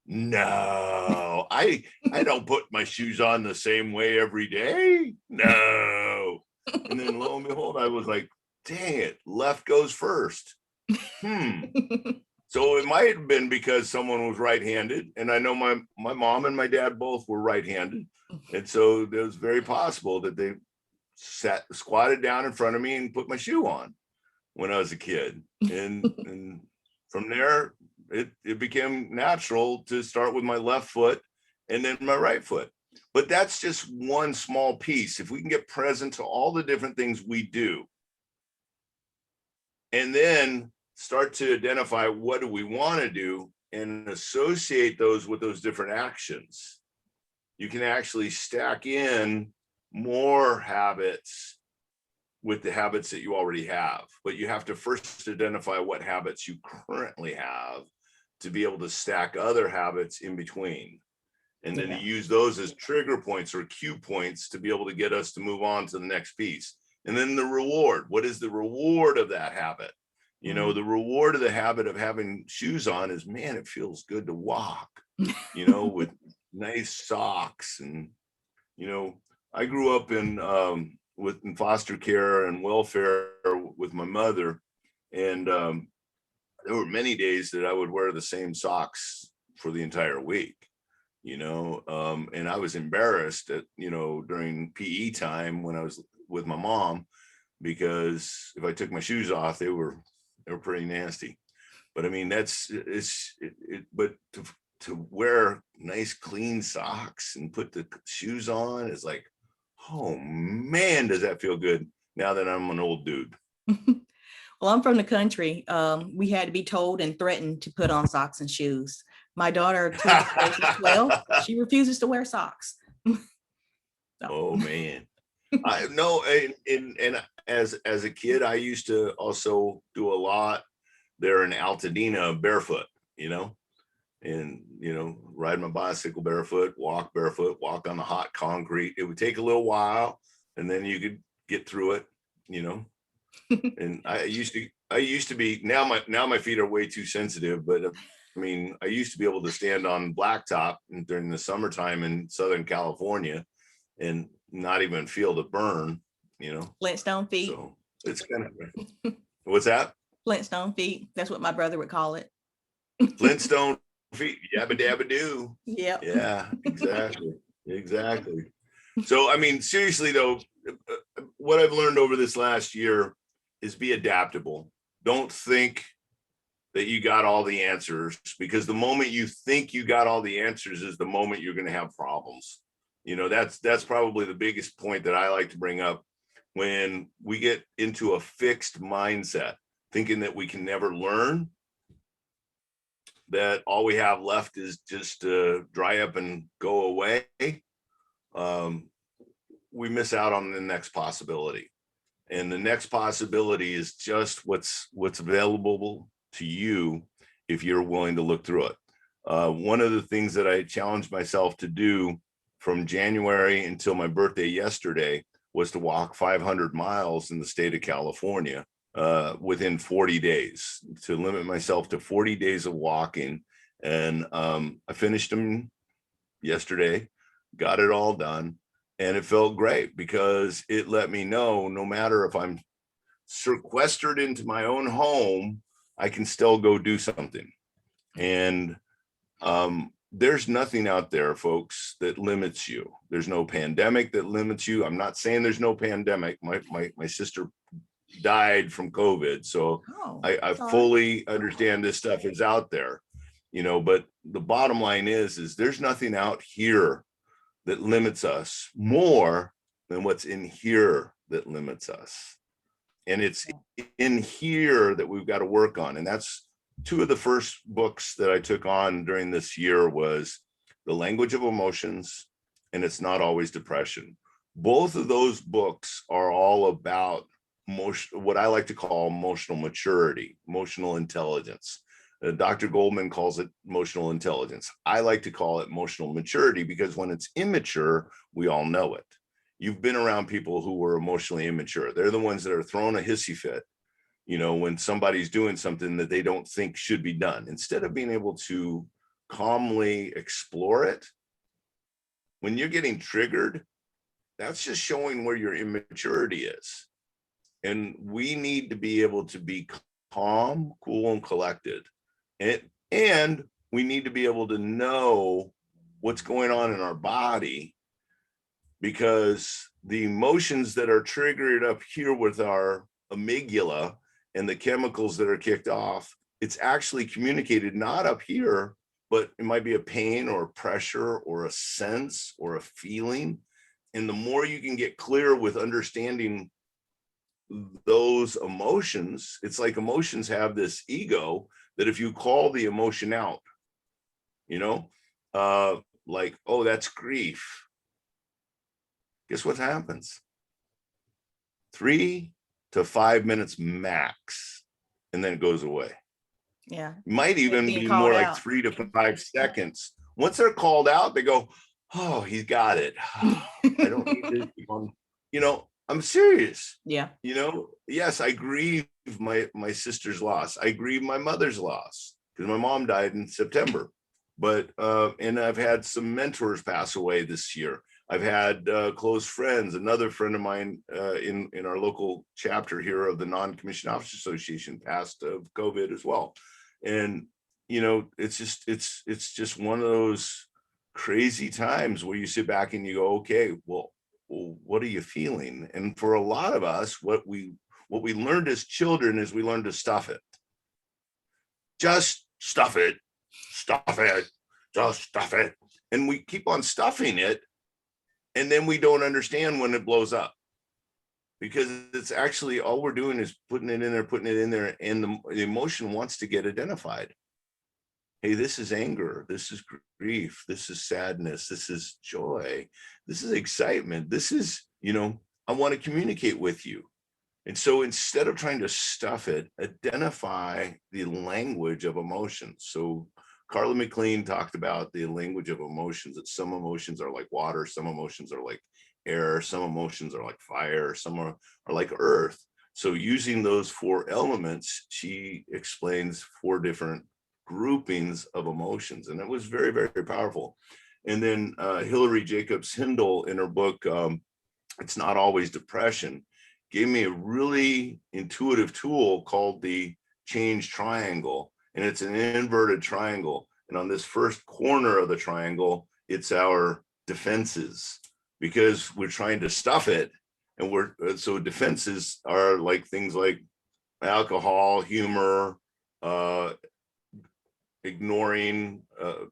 no, I don't put my shoes on the same way every day. No. And then lo and behold, I was like, dang it, left goes first. So it might have been because someone was right-handed, and I know my mom and my dad both were right-handed. And so it was very possible that they squatted down in front of me and put my shoe on when I was a kid. And from there, it became natural to start with my left foot and then my right foot. But that's just one small piece. If we can get present to all the different things we do, and then start to identify what do we want to do and associate those with those different actions, you can actually stack in more habits with the habits that you already have. But you have to first identify what habits you currently have to be able to stack other habits in between. And then Yeah. to use those as trigger points or cue points to be able to get us to move on to the next piece. And then the reward. What is the reward of that habit? You know, the reward of the habit of having shoes on is, man, it feels good to walk, you know, with nice socks. And, you know, I grew up in foster care and welfare with my mother. And there were many days that I would wear the same socks for the entire week, you know, and I was embarrassed at, you know, during PE time when I was with my mom, because if I took my shoes off, they were pretty nasty. But I mean, but to wear nice clean socks and put the shoes on is like, oh man, does that feel good now that I'm an old dude. Well, I'm from the country. We had to be told and threatened to put on socks and shoes. My daughter, to this day, she's 12, she refuses to wear socks. So. Oh man. I know, and as a kid, I used to also do a lot there in Altadena barefoot, you know, and, you know, ride my bicycle barefoot, walk on the hot concrete. It would take a little while, and then you could get through it, you know. And I used to be, now my feet are way too sensitive, but I mean, I used to be able to stand on blacktop during the summertime in Southern California and not even feel the burn, you know. Flintstone feet. So it's kind of, what's that? Flintstone feet. That's what my brother would call it. Flintstone feet, yabba dabba doo. Yep. Yeah, exactly. So, I mean, seriously though, what I've learned over this last year is be adaptable. Don't think that you got all the answers, because the moment you think you got all the answers is the moment you're going to have problems. You know, that's probably the biggest point that I like to bring up. When we get into a fixed mindset, thinking that we can never learn, that all we have left is just to dry up and go away, we miss out on the next possibility. And the next possibility is just what's available to you if you're willing to look through it. One of the things that I challenged myself to do from January until my birthday yesterday was to walk 500 miles in the state of California within 40 days, to limit myself to 40 days of walking. And I finished them yesterday, got it all done. And it felt great, because it let me know no matter if I'm sequestered into my own home, I can still go do something. And there's nothing out there, folks, that limits you. There's no pandemic that limits you. I'm not saying there's no pandemic. My sister died from COVID. So I fully understand this stuff is out there, you know, but the bottom line is there's nothing out here that limits us more than what's in here that limits us. And it's in here that we've got to work on. And that's two of the first books that I took on during this year was The Language of Emotions and It's Not Always Depression. Both of those books are all about what I like to call emotional maturity, emotional intelligence. Dr. Goldman calls it emotional intelligence. I like to call it emotional maturity, because when it's immature, we all know it. You've been around people who were emotionally immature. They're the ones that are throwing a hissy fit, you know, when somebody's doing something that they don't think should be done. Instead of being able to calmly explore it, when you're getting triggered, that's just showing where your immaturity is. And we need to be able to be calm, cool, and collected. And we need to be able to know what's going on in our body, because the emotions that are triggered up here with our amygdala and the chemicals that are kicked off, it's actually communicated not up here, but it might be a pain or a pressure or a sense or a feeling. And the more you can get clear with understanding those emotions, it's like emotions have this ego that if you call the emotion out, you know, like, oh, that's grief. Guess what happens? 3 to 5 minutes max, and then it goes away. Yeah. Might even Being be called more like out. 3 to 5 seconds. Once they're called out, they go, oh, he's got it. I don't need to keep on, you know, I'm serious. Yeah. You know, yes, I grieve my sister's loss. I grieve my mother's loss because my mom died in September. But and I've had some mentors pass away this year. I've had close friends. Another friend of mine in our local chapter here of the Non-Commissioned Officers Association passed of COVID as well. And you know, it's just one of those crazy times where you sit back and you go, okay, well, what are you feeling? And for a lot of us, what we learned as children is we learned to stuff it. Just stuff it, just stuff it. And we keep on stuffing it. And then we don't understand when it blows up. Because it's actually all we're doing is putting it in there, and the emotion wants to get identified. Hey, this is anger, this is grief, this is sadness, this is joy, this is excitement, this is, you know, I want to communicate with you. And so instead of trying to stuff it, identify the language of emotions. So Carla McLean talked about the language of emotions, that some emotions are like water, some emotions are like air, some emotions are like fire, some are like earth. So using those 4 elements, she explains 4 different groupings of emotions, and it was very, very powerful. And then Hillary Jacobs Hindle, in her book It's Not Always Depression, gave me a really intuitive tool called the change triangle, and it's an inverted triangle, and on this first corner of the triangle, it's our defenses, because we're trying to stuff it. And so defenses are like things like alcohol, humor, ignoring,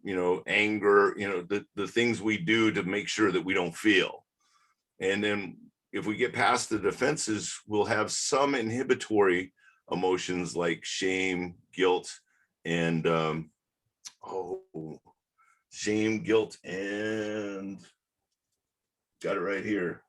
you know, anger, you know, the things we do to make sure that we don't feel. And then if we get past the defenses, we'll have some inhibitory emotions like shame, guilt, and shame, guilt, and got it right here.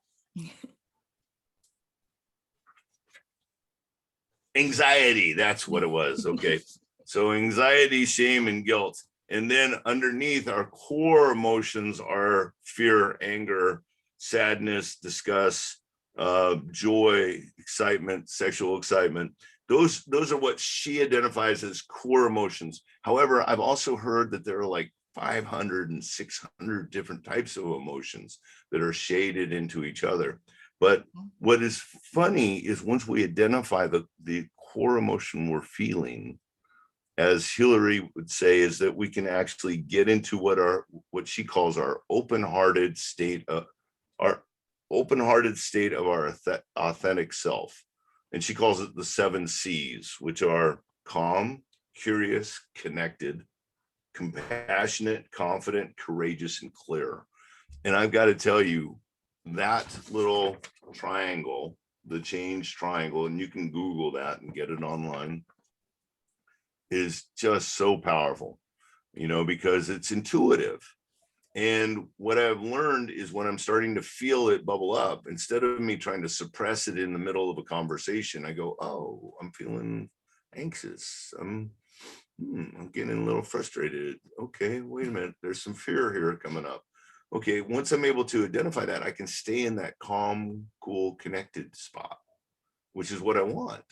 Anxiety, that's what it was. Okay. So anxiety, shame, and guilt. And then underneath, our core emotions are fear, anger, sadness, disgust, joy, excitement, sexual excitement. Those are what she identifies as core emotions. However, I've also heard that there are like 500 and 600 different types of emotions that are shaded into each other. But what is funny is once we identify the core emotion we're feeling, as Hillary would say, is that we can actually get into what she calls our open-hearted state of our authentic self. And she calls it the 7 C's, which are calm, curious, connected, compassionate, confident, courageous, and clear. And I've got to tell you, that little triangle, the change triangle, and you can Google that and get it online, is just so powerful, you know, because it's intuitive. And what I've learned is when I'm starting to feel it bubble up, instead of me trying to suppress it in the middle of a conversation, I go, oh, I'm feeling anxious. I'm getting a little frustrated. Okay, wait a minute. There's some fear here coming up. Okay, once I'm able to identify that, I can stay in that calm, cool, connected spot, which is what I want.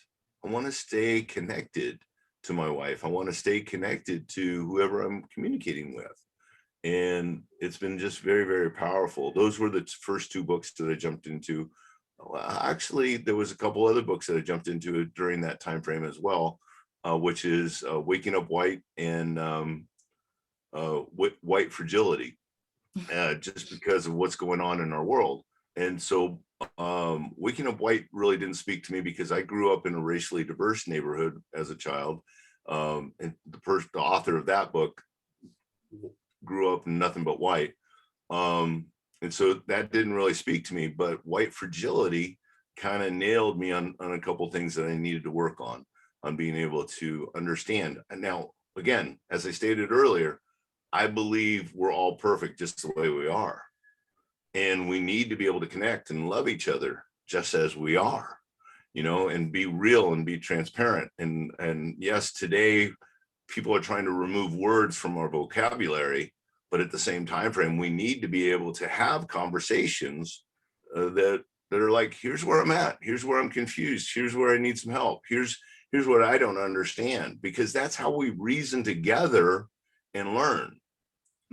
I want to stay connected to my wife. I want to stay connected to whoever I'm communicating with. And it's been just very, very powerful. Those were the first 2 books that I jumped into. Actually, there was a couple other books that I jumped into during that time frame as well, which is Waking Up White and White Fragility, just because of what's going on in our world. And so Waking Up White really didn't speak to me because I grew up in a racially diverse neighborhood as a child. And the author of that book grew up in nothing but white. And so that didn't really speak to me, but white fragility kind of nailed me on a couple of things that I needed to work on being able to understand. And now, again, as I stated earlier, I believe we're all perfect just the way we are. And we need to be able to connect and love each other just as we are, you know, and be real and be transparent. And yes, today people are trying to remove words from our vocabulary, but at the same time frame, we need to be able to have conversations that are like, here's where I'm at, here's where I'm confused, here's where I need some help, here's what I don't understand, because that's how we reason together and learn.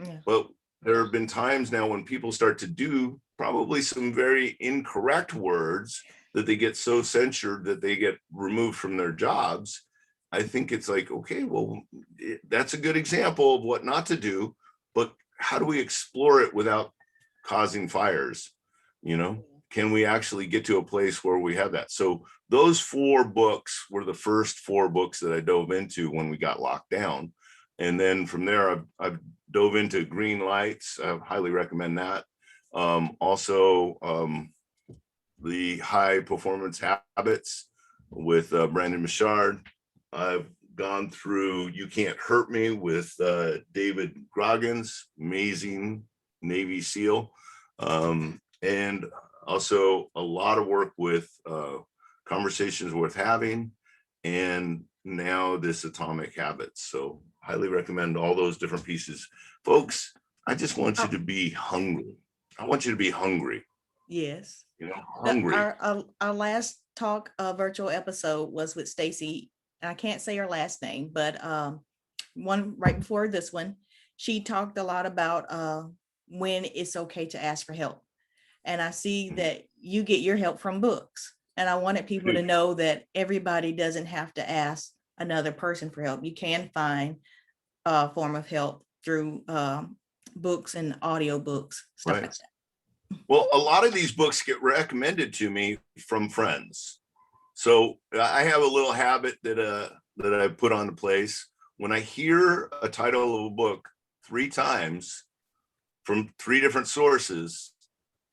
Yeah. But there have been times now when people start to do probably some very incorrect words that they get so censured that they get removed from their jobs. I think it's like, okay, well, that's a good example of what not to do, but how do we explore it without causing fires? You know, can we actually get to a place where we have that? So those 4 books were the first 4 books that I dove into when we got locked down. And then from there, I've dove into Green Lights. I highly recommend that. Also, the High Performance Habits with Brandon Michard. I've gone through You Can't Hurt Me with David Goggins, amazing Navy SEAL. And also a lot of work with Conversations Worth Having, and now this Atomic Habits. So highly recommend all those different pieces. Folks, I just want you to be hungry. I want you to be hungry. Yes. You know, hungry. Our last talk virtual episode was with Stacy. I can't say her last name, but one right before this one, she talked a lot about when it's okay to ask for help. And I see that you get your help from books. And I wanted people to know that everybody doesn't have to ask another person for help. You can find a form of help through books and audiobooks, stuff like that. Well, a lot of these books get recommended to me from friends. So I have a little habit that I put into place. When I hear a title of a book 3 times from 3 different sources,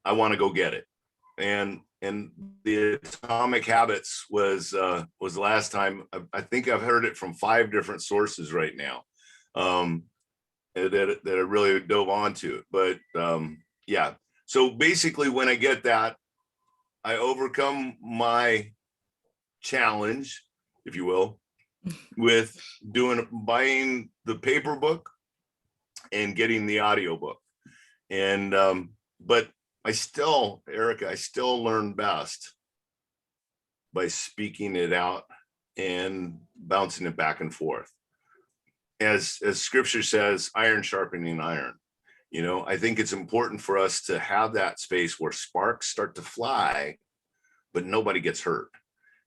I want to go get it. And the Atomic Habits was the last time. I think I've heard it from 5 different sources right now that I really dove onto it. But yeah, so basically when I get that, I overcome my challenge, if you will, with buying the paper book and getting the audio book. And but Erica, I still learn best by speaking it out and bouncing it back and forth. As scripture says, iron sharpening iron. You know, I think it's important for us to have that space where sparks start to fly, but nobody gets hurt.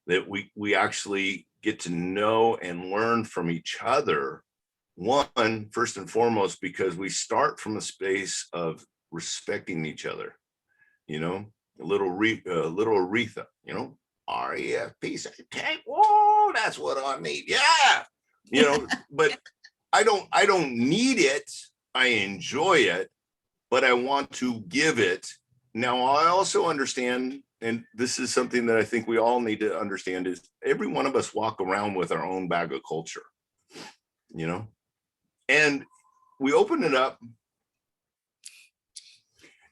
That we actually get to know and learn from each other. One, first and foremost, because we start from a space of respecting each other. You know, a little Aretha, you know, REFP. Whoa, that's what I need. Yeah, you know, but I don't need it. I enjoy it, but I want to give it. Now, I also understand, and this is something that I think we all need to understand, is every one of us walk around with our own bag of culture, you know, and we open it up.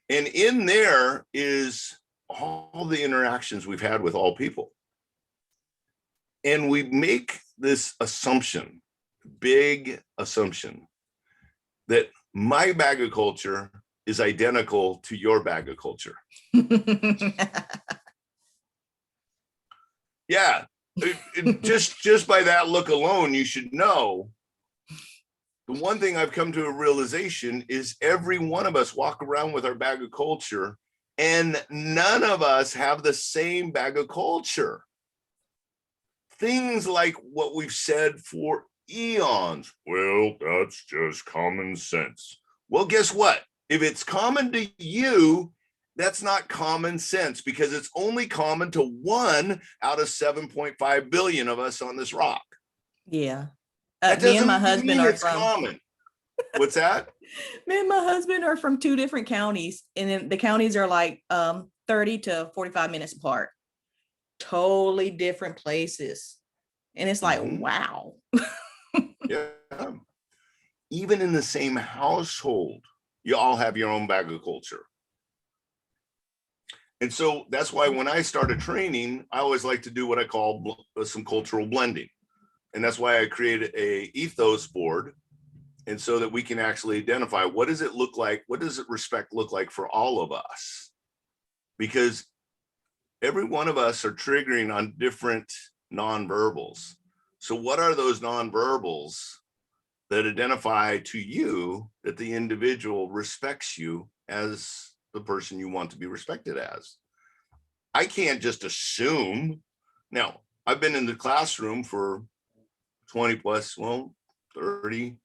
And in there is all the interactions we've had with all people. And we make this assumption, big assumption, that my bag of culture is identical to your bag of culture. Yeah, just by that look alone, you should know. The one thing I've come to a realization is every one of us walk around with our bag of culture, and none of us have the same bag of culture. Things like what we've said for eons. Well, that's just common sense. Well, guess what? If it's common to you, that's not common sense, because it's only common to 1 out of 7.5 billion of us on this rock. Yeah. That Me and my doesn't husband mean are it's common. What's that? Me and my husband are from two different counties, and then the counties are like 30 to 45 minutes apart. Totally different places. And it's like, wow. Yeah. Even in the same household, you all have your own bag of culture. And so that's why when I started training, I always like to do what I call some cultural blending. And that's why I created a ethos board. And so that we can actually identify, what does it look like? What does it respect look like for all of us? Because every one of us are triggering on different nonverbals. So what are those nonverbals that identify to you that the individual respects you as the person you want to be respected as? I can't just assume. Now, I've been in the classroom for 20 plus, well, 30,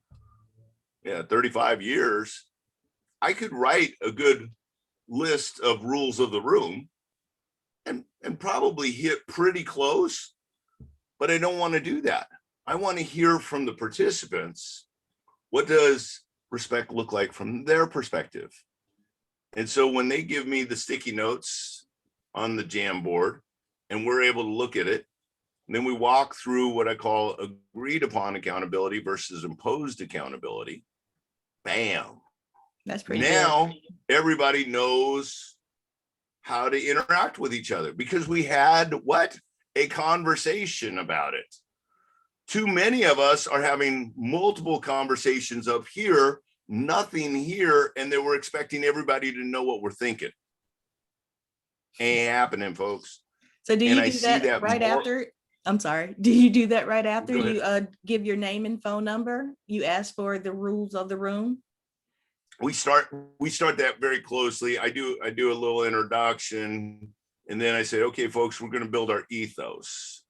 35 years. I could write a good list of rules of the room and probably hit pretty close, but I don't want to do that. I want to hear from the participants, what does respect look like from their perspective? And so when they give me the sticky notes on the Jamboard and we're able to look at it, and then we walk through what I call agreed upon accountability versus imposed accountability. Bam. That's pretty now good. Everybody knows how to interact with each other because we had a conversation about it. Too many of us are having multiple conversations up here, nothing here, and then we're expecting everybody to know what we're thinking. Ain't happening, folks. So do you do that right after? I'm sorry. Do you do that right after you give your name and phone number? You ask for the rules of the room? We start that very closely. I do a little introduction, and then I say, okay, folks, we're going to build our ethos.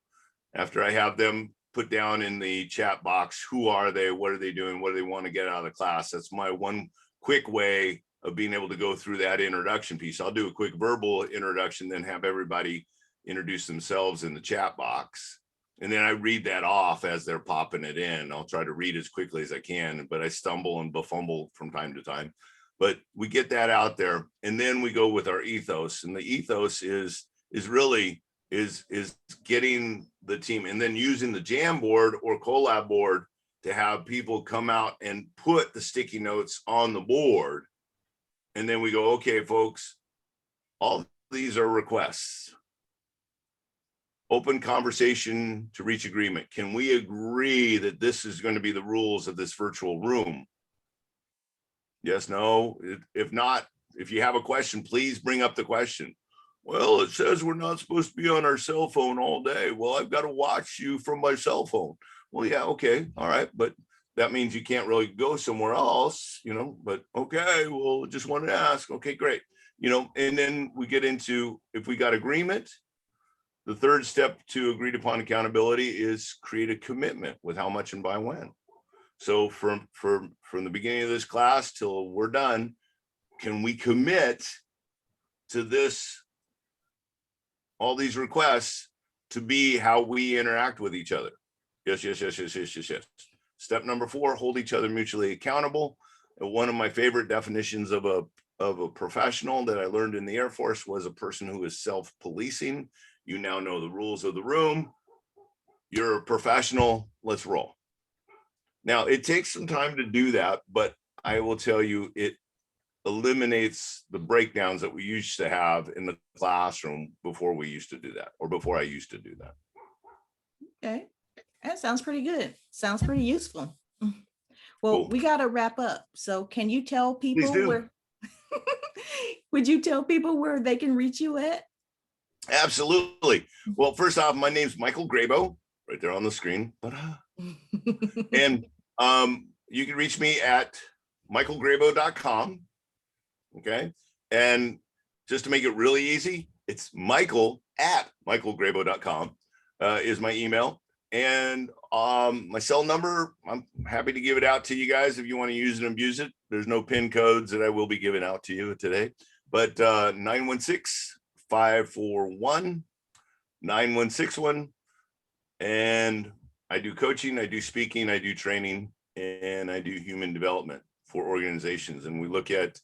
After I have them put down in the chat box, who are they, what are they doing, what do they want to get out of the class? That's my one quick way of being able to go through that introduction piece. I'll do a quick verbal introduction, then have everybody introduce themselves in the chat box. And then I read that off as they're popping it in. I'll try to read as quickly as I can, but I stumble and befumble from time to time. But we get that out there, and then we go with our ethos. And the ethos is really getting the team, and then using the Jamboard or collab board to have people come out and put the sticky notes on the board. And then we go, okay, folks, all these are requests. Open conversation to reach agreement. Can we agree that this is going to be the rules of this virtual room? Yes, no. If not, if you have a question, please bring up the question. Well, it says we're not supposed to be on our cell phone all day. Well, I've got to watch you from my cell phone. Well, yeah, okay, all right, but that means you can't really go somewhere else, but okay, well, just wanted to ask. Okay, great. And then we get into, if we got agreement, the third step to agreed upon accountability is create a commitment with how much and by when. So from the beginning of this class till we're done, can we commit to this, all these requests, to be how we interact with each other? Yes. Step number 4, hold each other mutually accountable. And one of my favorite definitions of a professional that I learned in the Air Force was a person who is self-policing. You now know the rules of the room. You're a professional. Let's roll. Now, it takes some time to do that, but I will tell you, it eliminates the breakdowns that we used to have in the classroom before we used to do that, or before I used to do that. Okay, that sounds pretty good. Sounds pretty useful. Well, Cool. We got to wrap up. So can you tell people Please do. where, would you tell people where they can reach you at? Absolutely. Well, first off, my name's Michael Grabow, right there on the screen. And you can reach me at michaelgrabow.com. Okay. And just to make it really easy, it's Michael at michaelgrabow.com is my email. And my cell number, I'm happy to give it out to you guys if you want to use it and abuse it. There's no PIN codes that I will be giving out to you today, but 916-541-9161. And I do coaching, I do speaking, I do training, and I do human development for organizations. And we look at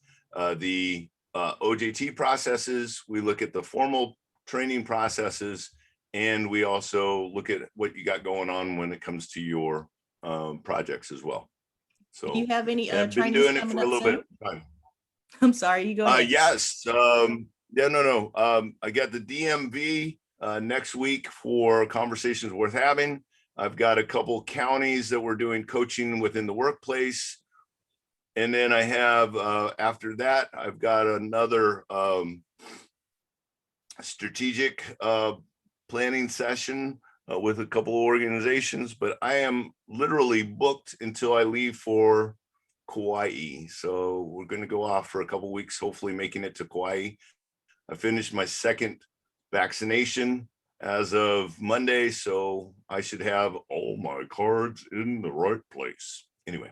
the OJT processes, we look at the formal training processes, and we also look at what you got going on when it comes to your projects as well. So Do you have any I've been trainings doing it coming for a up little bit soon? of time. I'm sorry, you go ahead. Yes. Yeah, no. I got the DMV next week for Conversations Worth Having. I've got a couple counties that we're doing coaching within the workplace. And then I have, after that, I've got another strategic planning session with a couple of organizations, but I am literally booked until I leave for Kauai. So we're going to go off for a couple of weeks, hopefully making it to Kauai. I finished my second vaccination as of Monday, so I should have all my cards in the right place. Anyway.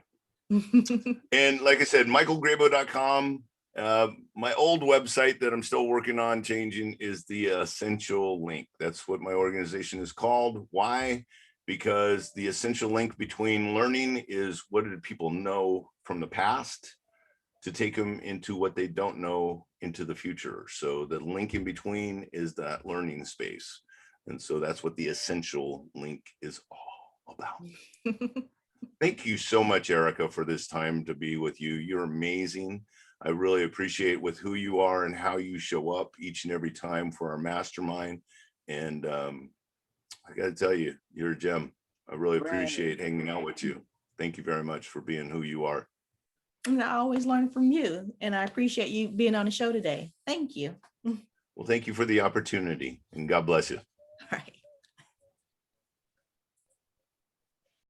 And like I said, michaelgrabow.com. My old website that I'm still working on changing is the Essential Link. That's what my organization is called. Why? Because the essential link between learning is what did people know from the past to take them into what they don't know into the future. So the link in between is that learning space. And so that's what the Essential Link is all about. Thank you so much, Erica, for this time to be with you. You're amazing. I really appreciate with who you are and how you show up each and every time for our mastermind. And I got to tell you, you're a gem. I really appreciate hanging out with you. Thank you very much for being who you are. And I always learn from you, and I appreciate you being on the show today. Thank you. Well, thank you for the opportunity, and God bless you.